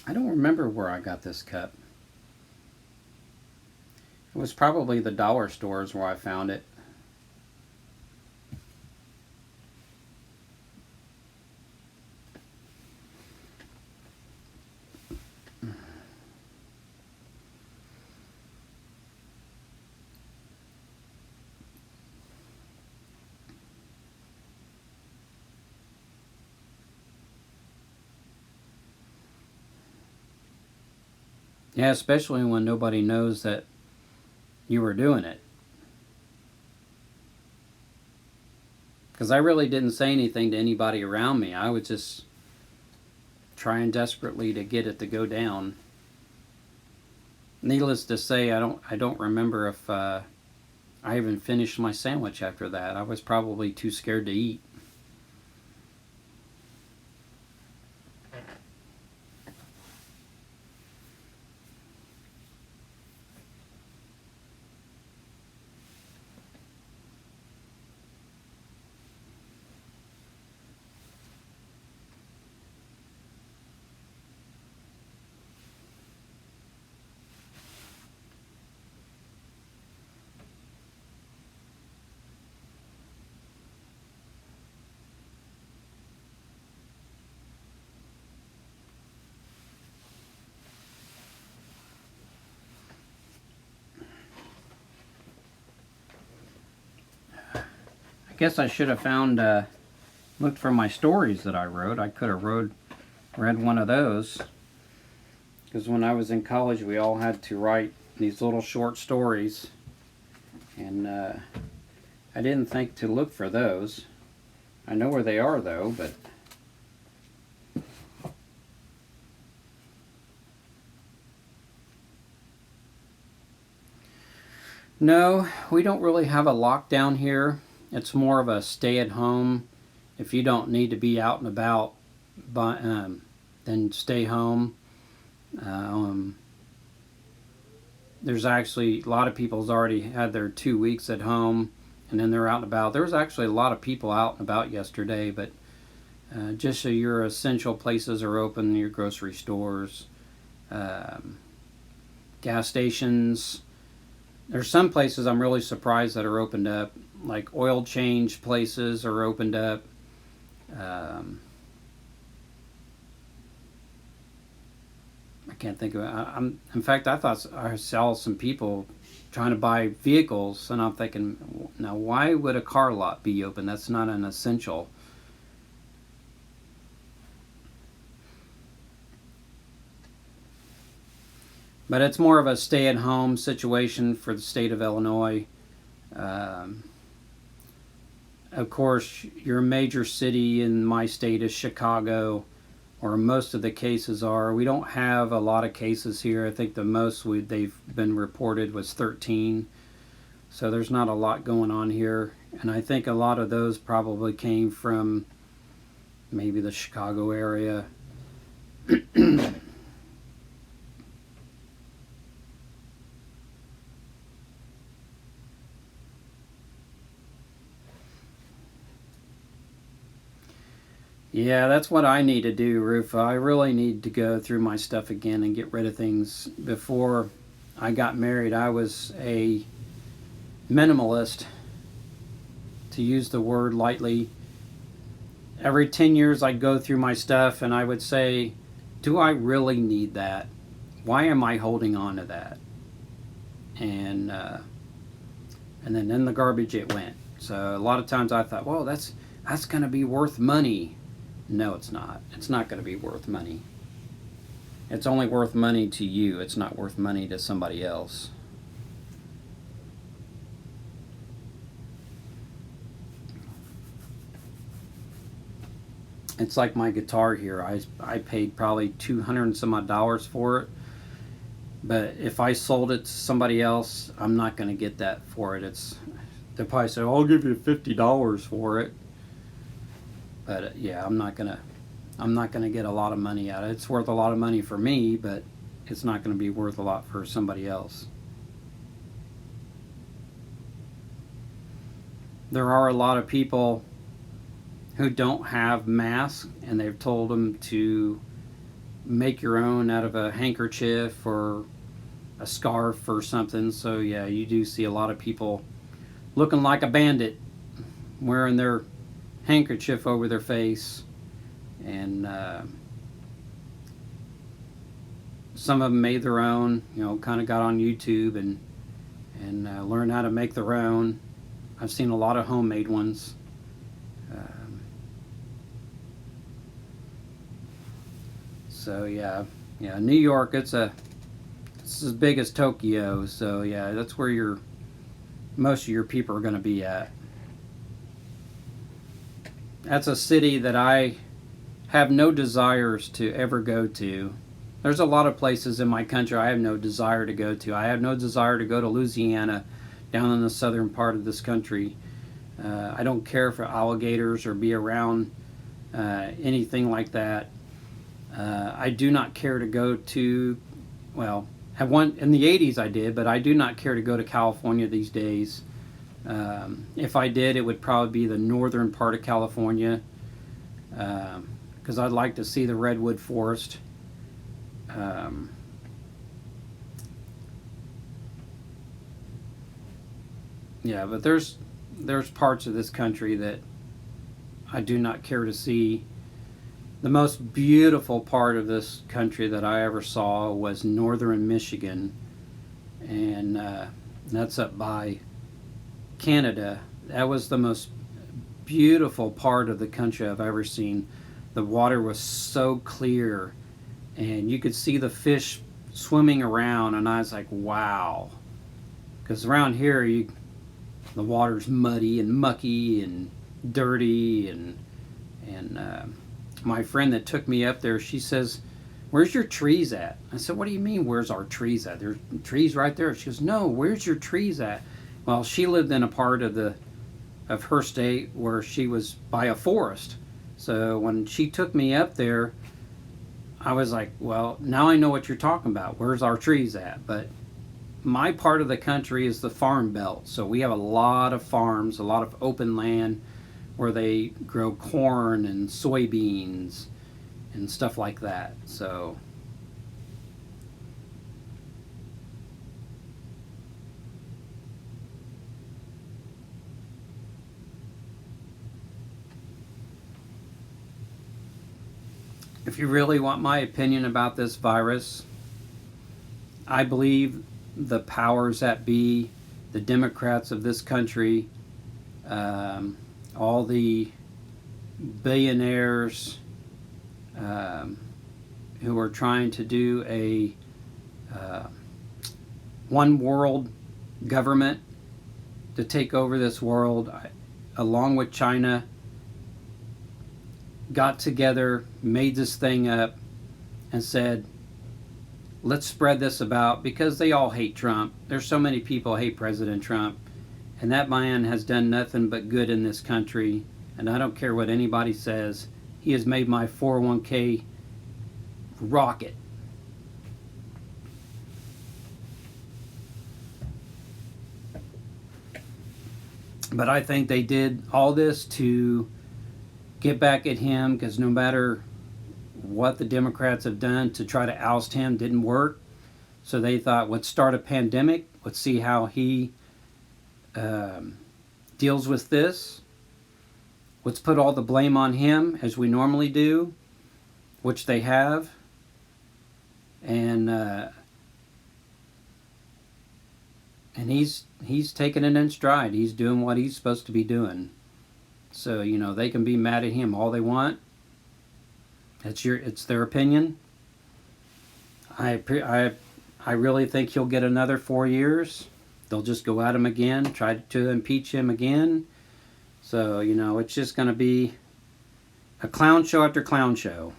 I don't remember where I got this cup. It was probably the dollar stores where I found it. Yeah, especially when nobody knows that you were doing it. Because I really didn't say anything to anybody around me. I was just trying desperately to get it to go down. Needless to say, I don't remember if I even finished my sandwich after that. I was probably too scared to eat. guess I should have found, looked for my stories that I wrote. I could have read one of those. Because when I was in college, we all had to write these little short stories. And I didn't think to look for those. I know where they are, though, but... No, we don't really have a lockdown here. It's more of a stay at home. If you don't need to be out and about, then stay home. There's actually a lot of people's already had their 2 weeks at home, and then they're out and about. There was actually a lot of people out and about yesterday, but just so your essential places are open, your grocery stores, gas stations. There's some places I'm really surprised that are opened up, like oil change places are opened up. I can't think of it. In fact, I thought I saw some people trying to buy vehicles, and I'm thinking, now why would a car lot be open? That's not an essential. But it's more of a stay-at-home situation for the state of Illinois. Of course, your major city in my state is Chicago, or most of the cases are. We don't have a lot of cases here. I think the most they've been reported was 13. So there's not a lot going on here. And I think a lot of those probably came from maybe the Chicago area. Yeah, that's what I need to do, Rufa. I really need to go through my stuff again and get rid of things. Before I got married, I was a minimalist, to use the word lightly. Every 10 years I'd go through my stuff and I would say, do I really need that? Why am I holding on to that? And then in the garbage it went. So a lot of times I thought, well, that's going to be worth money. No, it's not. It's not going to be worth money. It's only worth money to you. It's not worth money to somebody else. It's like my guitar here. I paid probably $200 and some odd for it. But if I sold it to somebody else, I'm not going to get that for it. They'll probably say, I'll give you $50 for it. But yeah, I'm not gonna get a lot of money out of it. It's worth a lot of money for me, but it's not going to be worth a lot for somebody else. There are a lot of people who don't have masks, and they've told them to make your own out of a handkerchief or a scarf or something. So yeah, you do see a lot of people looking like a bandit, wearing their handkerchief over their face, and some of them made their own, kind of got on YouTube and learned how to make their own. I've seen a lot of homemade ones. So yeah, New York, it's as big as Tokyo, so yeah, that's where most of your people are going to be at. That's a city that I have no desires to ever go to. There's a lot of places in my country I have no desire to go to. I have no desire to go to Louisiana, down in the southern part of this country. I don't care for alligators or be around anything like that. I do not care to go to, well, in the 80s I did, but I do not care to go to California these days. If I did, it would probably be the northern part of California, because I'd like to see the redwood forest. Yeah, but there's parts of this country that I do not care to see. The most beautiful part of this country that I ever saw was northern Michigan, and that's up by Canada. That was the most beautiful part of the country I've ever seen. The water was so clear, and you could see the fish swimming around, and I was like, wow. Because around here, the water's muddy and mucky and dirty, and my friend that took me up there, she says, "Where's your trees at?" I said, "What do you mean, where's our trees at? There's trees right there." She goes, "No, where's your trees at?" Well, she lived in a part of her state where she was by a forest. So when she took me up there, I was like, well, now I know what you're talking about. Where's our trees at? But my part of the country is the farm belt. So we have a lot of farms, a lot of open land where they grow corn and soybeans and stuff like that. So if you really want my opinion about this virus, I believe the powers that be, the Democrats of this country, all the billionaires who are trying to do a one world government to take over this world, along with China, got together, made this thing up, and said, let's spread this about, because they all hate Trump. There's so many people hate President Trump, and that man has done nothing but good in this country, and I don't care what anybody says. He has made my 401k rocket. But I think they did all this to get back at him, because no matter what the Democrats have done to try to oust him didn't work. So they thought, let's start a pandemic. Let's see how he deals with this. Let's put all the blame on him, as we normally do, which they have. And he's taking it in stride. He's doing what he's supposed to be doing. So, they can be mad at him all they want. It's their opinion. I really think he'll get another 4 years. They'll just go at him again, try to impeach him again. So, it's just going to be a clown show after clown show.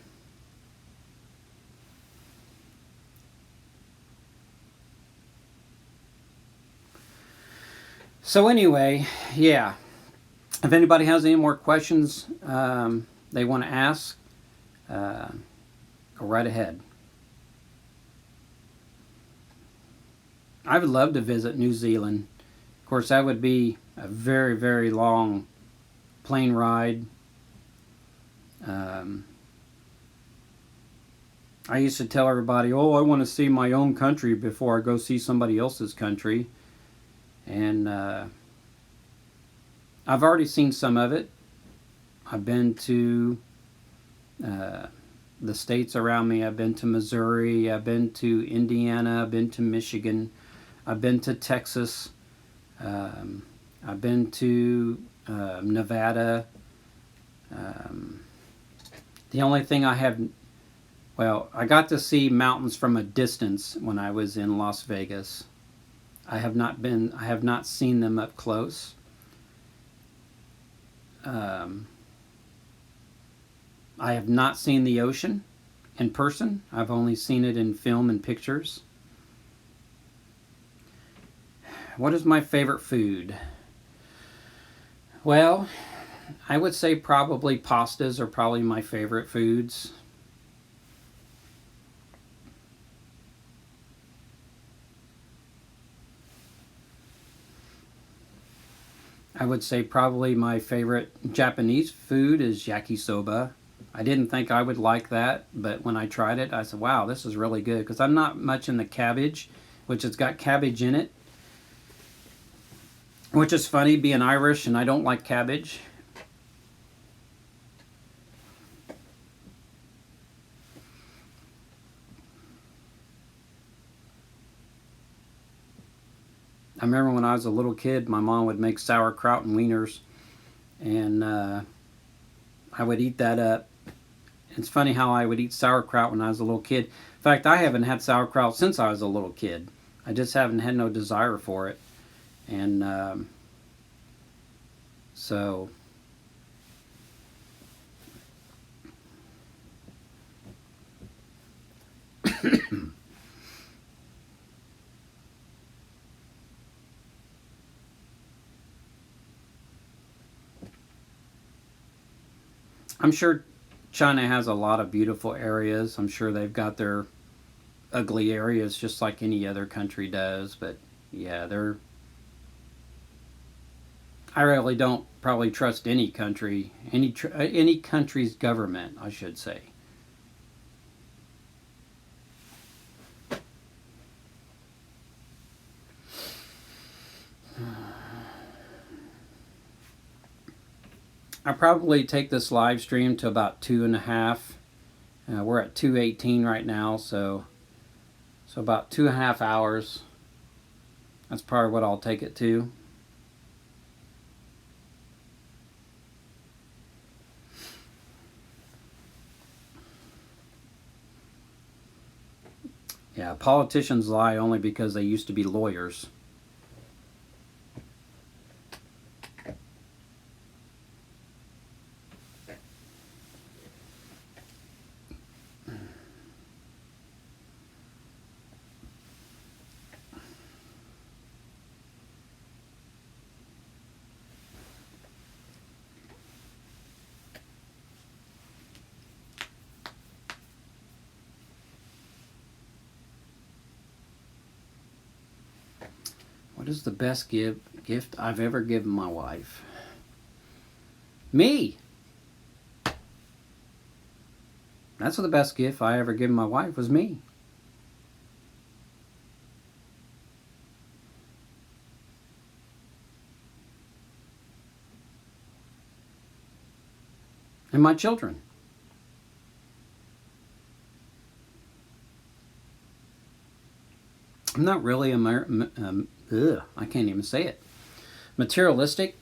So anyway, yeah. If anybody has any more questions they want to ask, go right ahead. I would love to visit New Zealand. Of course, that would be a very, very long plane ride. I used to tell everybody, I want to see my own country before I go see somebody else's country. And I've already seen some of it. I've been to the states around me. I've been to Missouri. I've been to Indiana. I've been to Michigan. I've been to Texas. I've been to Nevada. The only thing I got to see mountains from a distance when I was in Las Vegas. I have not seen them up close. I have not seen the ocean in person. I've only seen it in film and pictures. What is my favorite food? Well, I would say probably pastas are probably my favorite foods. I would say probably my favorite Japanese food is yakisoba. I didn't think I would like that, but when I tried it, I said, wow, this is really good, because I'm not much in the cabbage, which has got cabbage in it, which is funny, being Irish, and I don't like cabbage. I remember when I was a little kid, my mom would make sauerkraut and wieners, and I would eat that up. It's funny how I would eat sauerkraut when I was a little kid. In fact, I haven't had sauerkraut since I was a little kid. I just haven't had no desire for it. And so I'm sure China has a lot of beautiful areas. I'm sure they've got their ugly areas just like any other country does. But yeah, I really don't probably trust any country, any country's government, I should say. I probably take this live stream to about 2.5. We're at 2:18 right now, so about 2.5 hours. That's probably what I'll take it to. Yeah, politicians lie only because they used to be lawyers. What is the best gift I've ever given my wife? Me! That's the best gift I ever given my wife was me. And my children. I'm not really I can't even say it. Materialistic.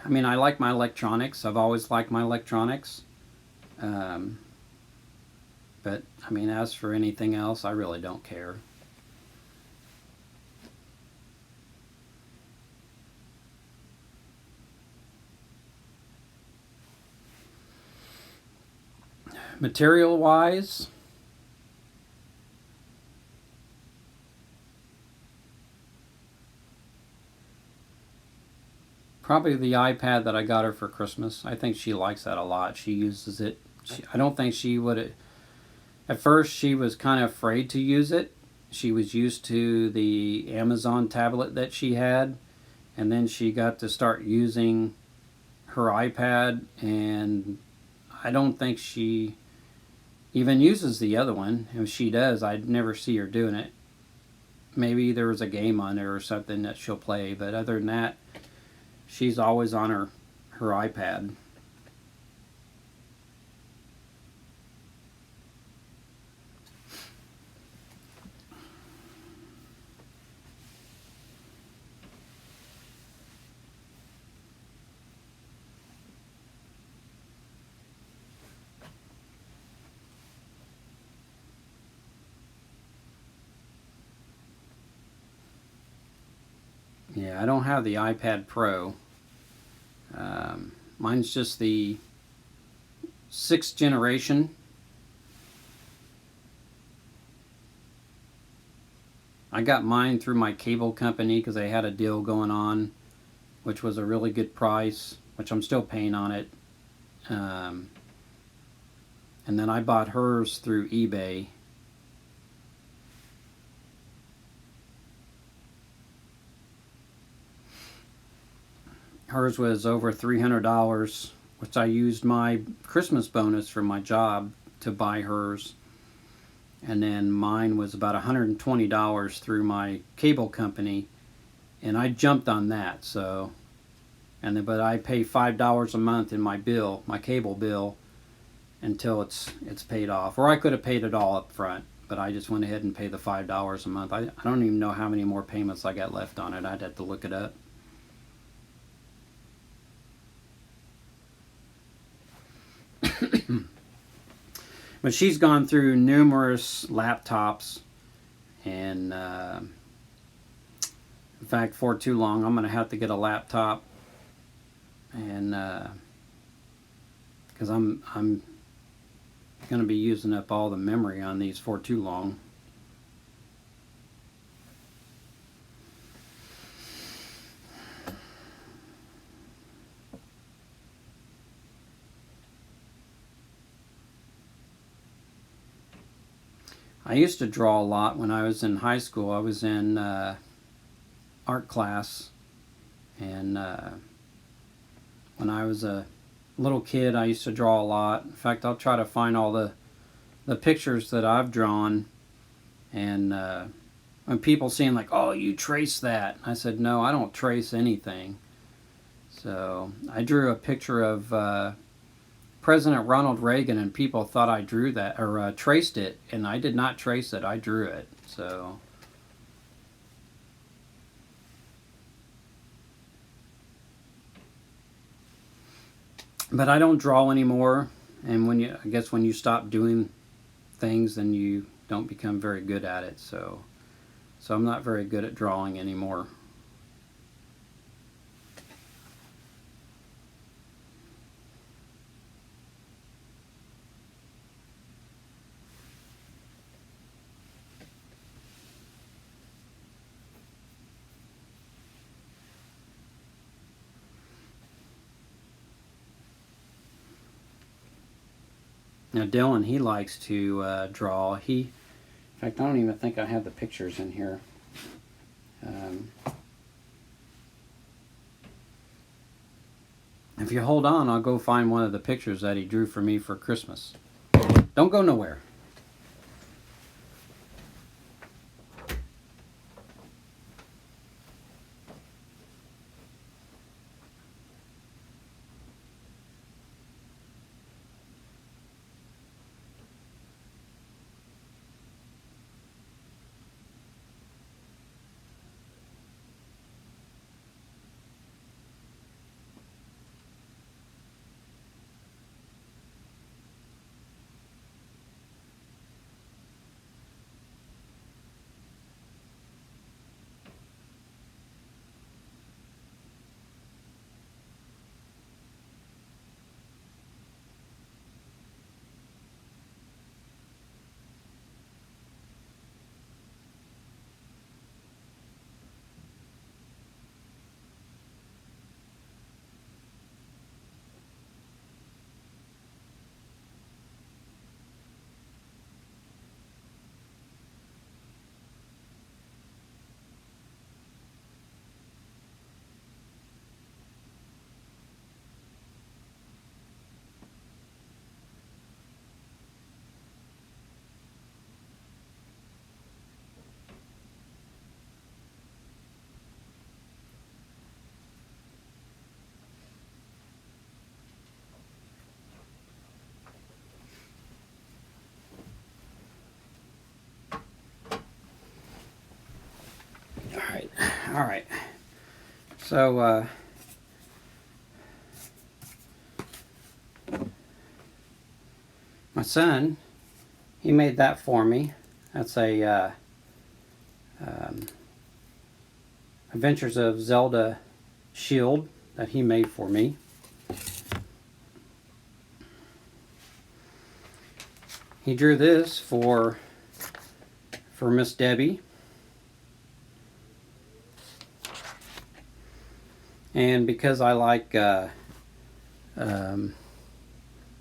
I mean, I like my electronics. I've always liked my electronics. Um, but, I mean, as for anything else, I really don't care. Material-wise, probably the iPad that I got her for Christmas. I think she likes that a lot. She uses it. I don't think she would. At first, she was kind of afraid to use it. She was used to the Amazon tablet that she had, and then she got to start using her iPad, and I don't think she even uses the other one. If she does, I'd never see her doing it. Maybe there was a game on there or something that she'll play, but other than that, she's always on her iPad. Yeah, I don't have the iPad Pro. Mine's just the 6th generation. I got mine through my cable company because they had a deal going on, which was a really good price, which I'm still paying on it. And then I bought hers through eBay. Hers was over $300, which I used my Christmas bonus from my job to buy hers. And then mine was about $120 through my cable company, and I jumped on that. So, but I pay $5 a month in my bill, my cable bill, until it's paid off. Or I could have paid it all up front, but I just went ahead and paid the $5 a month. I don't even know how many more payments I got left on it. I'd have to look it up. But she's gone through numerous laptops, and in fact, for too long, I'm going to have to get a laptop, and because I'm going to be using up all the memory on these for too long. I used to draw a lot when I was in high school. I was in art class, and when I was a little kid, I used to draw a lot. In fact, I'll try to find all the pictures that I've drawn, and when people seem like, "Oh, you trace that," I said, "No, I don't trace anything." So I drew a picture of President Ronald Reagan, and people thought I drew that or traced it, and I did not trace it. I drew it. So, but I don't draw anymore. And I guess when you stop doing things, then you don't become very good at it. So I'm not very good at drawing anymore. Now Dylan, he likes to draw. In fact, I don't even think I have the pictures in here. If you hold on, I'll go find one of the pictures that he drew for me for Christmas. Don't go nowhere. All right. So, my son, he made that for me. That's a Adventures of Zelda shield that he made for me. He drew this for Miss Debbie. And because I like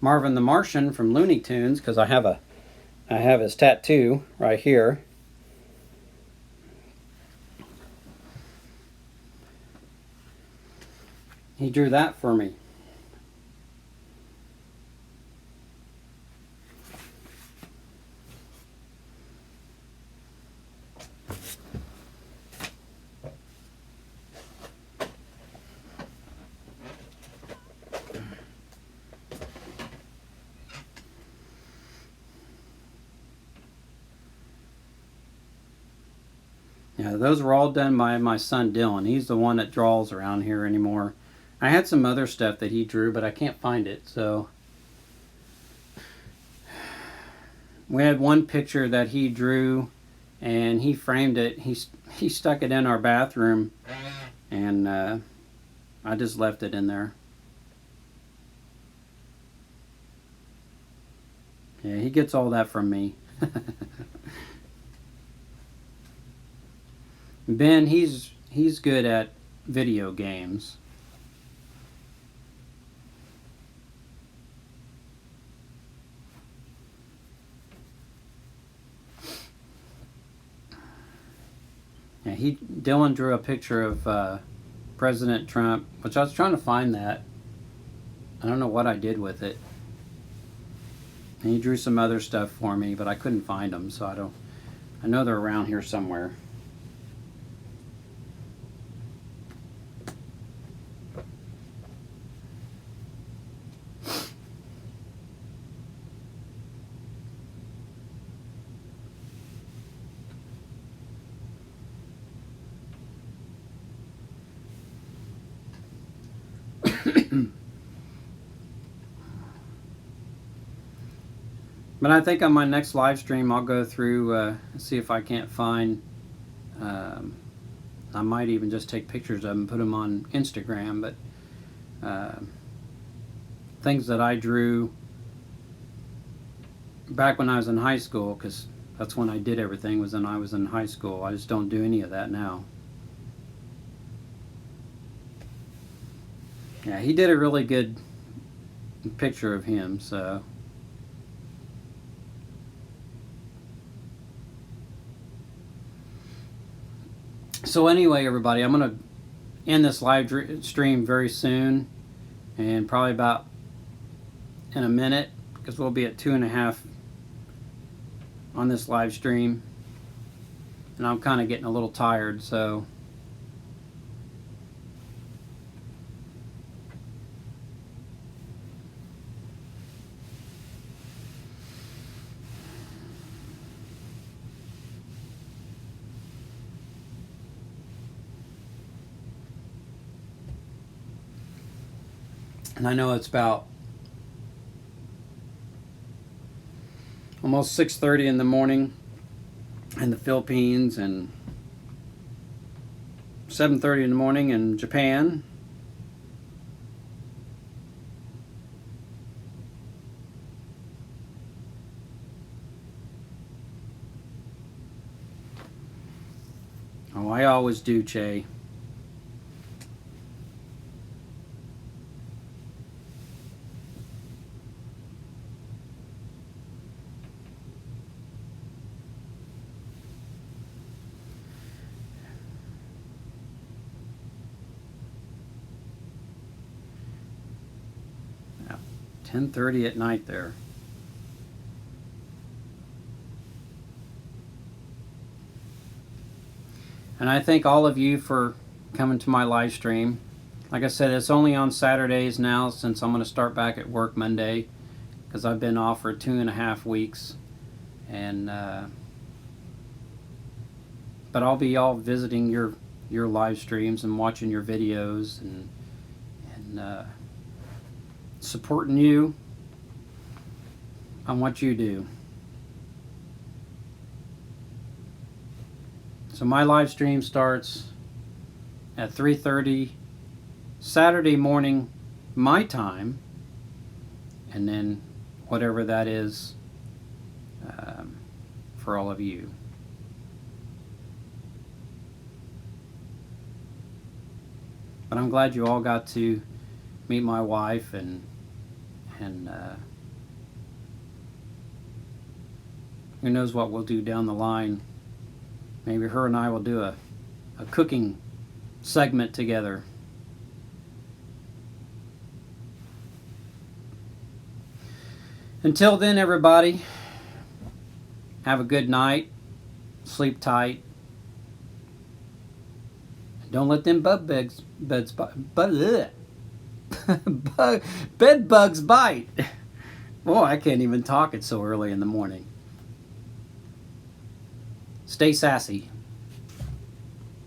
Marvin the Martian from Looney Tunes, because I have his tattoo right here. He drew that for me. Yeah, those were all done by my son Dylan. He's the one that draws around here anymore. I had some other stuff that he drew, but I can't find it, so we had one picture that he drew, and he framed it. He stuck it in our bathroom, and I just left it in there. Yeah, he gets all that from me. Ben, he's good at video games. Yeah, Dylan drew a picture of President Trump, which I was trying to find that. I don't know what I did with it. And he drew some other stuff for me, but I couldn't find them, so I know they're around here somewhere. But I think on my next live stream, I'll go through, see if I can't find. I might even just take pictures of them and put them on Instagram. But things that I drew back when I was in high school, because that's when I did everything, was when I was in high school. I just don't do any of that now. Yeah, he did a really good picture of him, so. So anyway, everybody, I'm going to end this live stream very soon, and probably about in a minute, because we'll be at 2.5 on this live stream, and I'm kind of getting a little tired, so. And I know it's about almost 6:30 in the morning in the Philippines, and 7:30 in the morning in Japan. Oh, I always do, Che. Yeah, 10:30 at night there. And I thank all of you for coming to my live stream. Like I said, it's only on Saturdays now, since I'm going to start back at work Monday, because I've been off for 2.5 weeks. And but I'll be all visiting your live streams and watching your videos and supporting you on what you do. So my live stream starts at 3:30 Saturday morning, my time, and then whatever that is for all of you. But I'm glad you all got to meet my wife, and who knows what we'll do down the line. Maybe her and I will do a cooking segment together. Until then, everybody, have a good night. Sleep tight. Don't let them bed bugs bite. Boy, I can't even talk it so early in the morning. Stay sassy.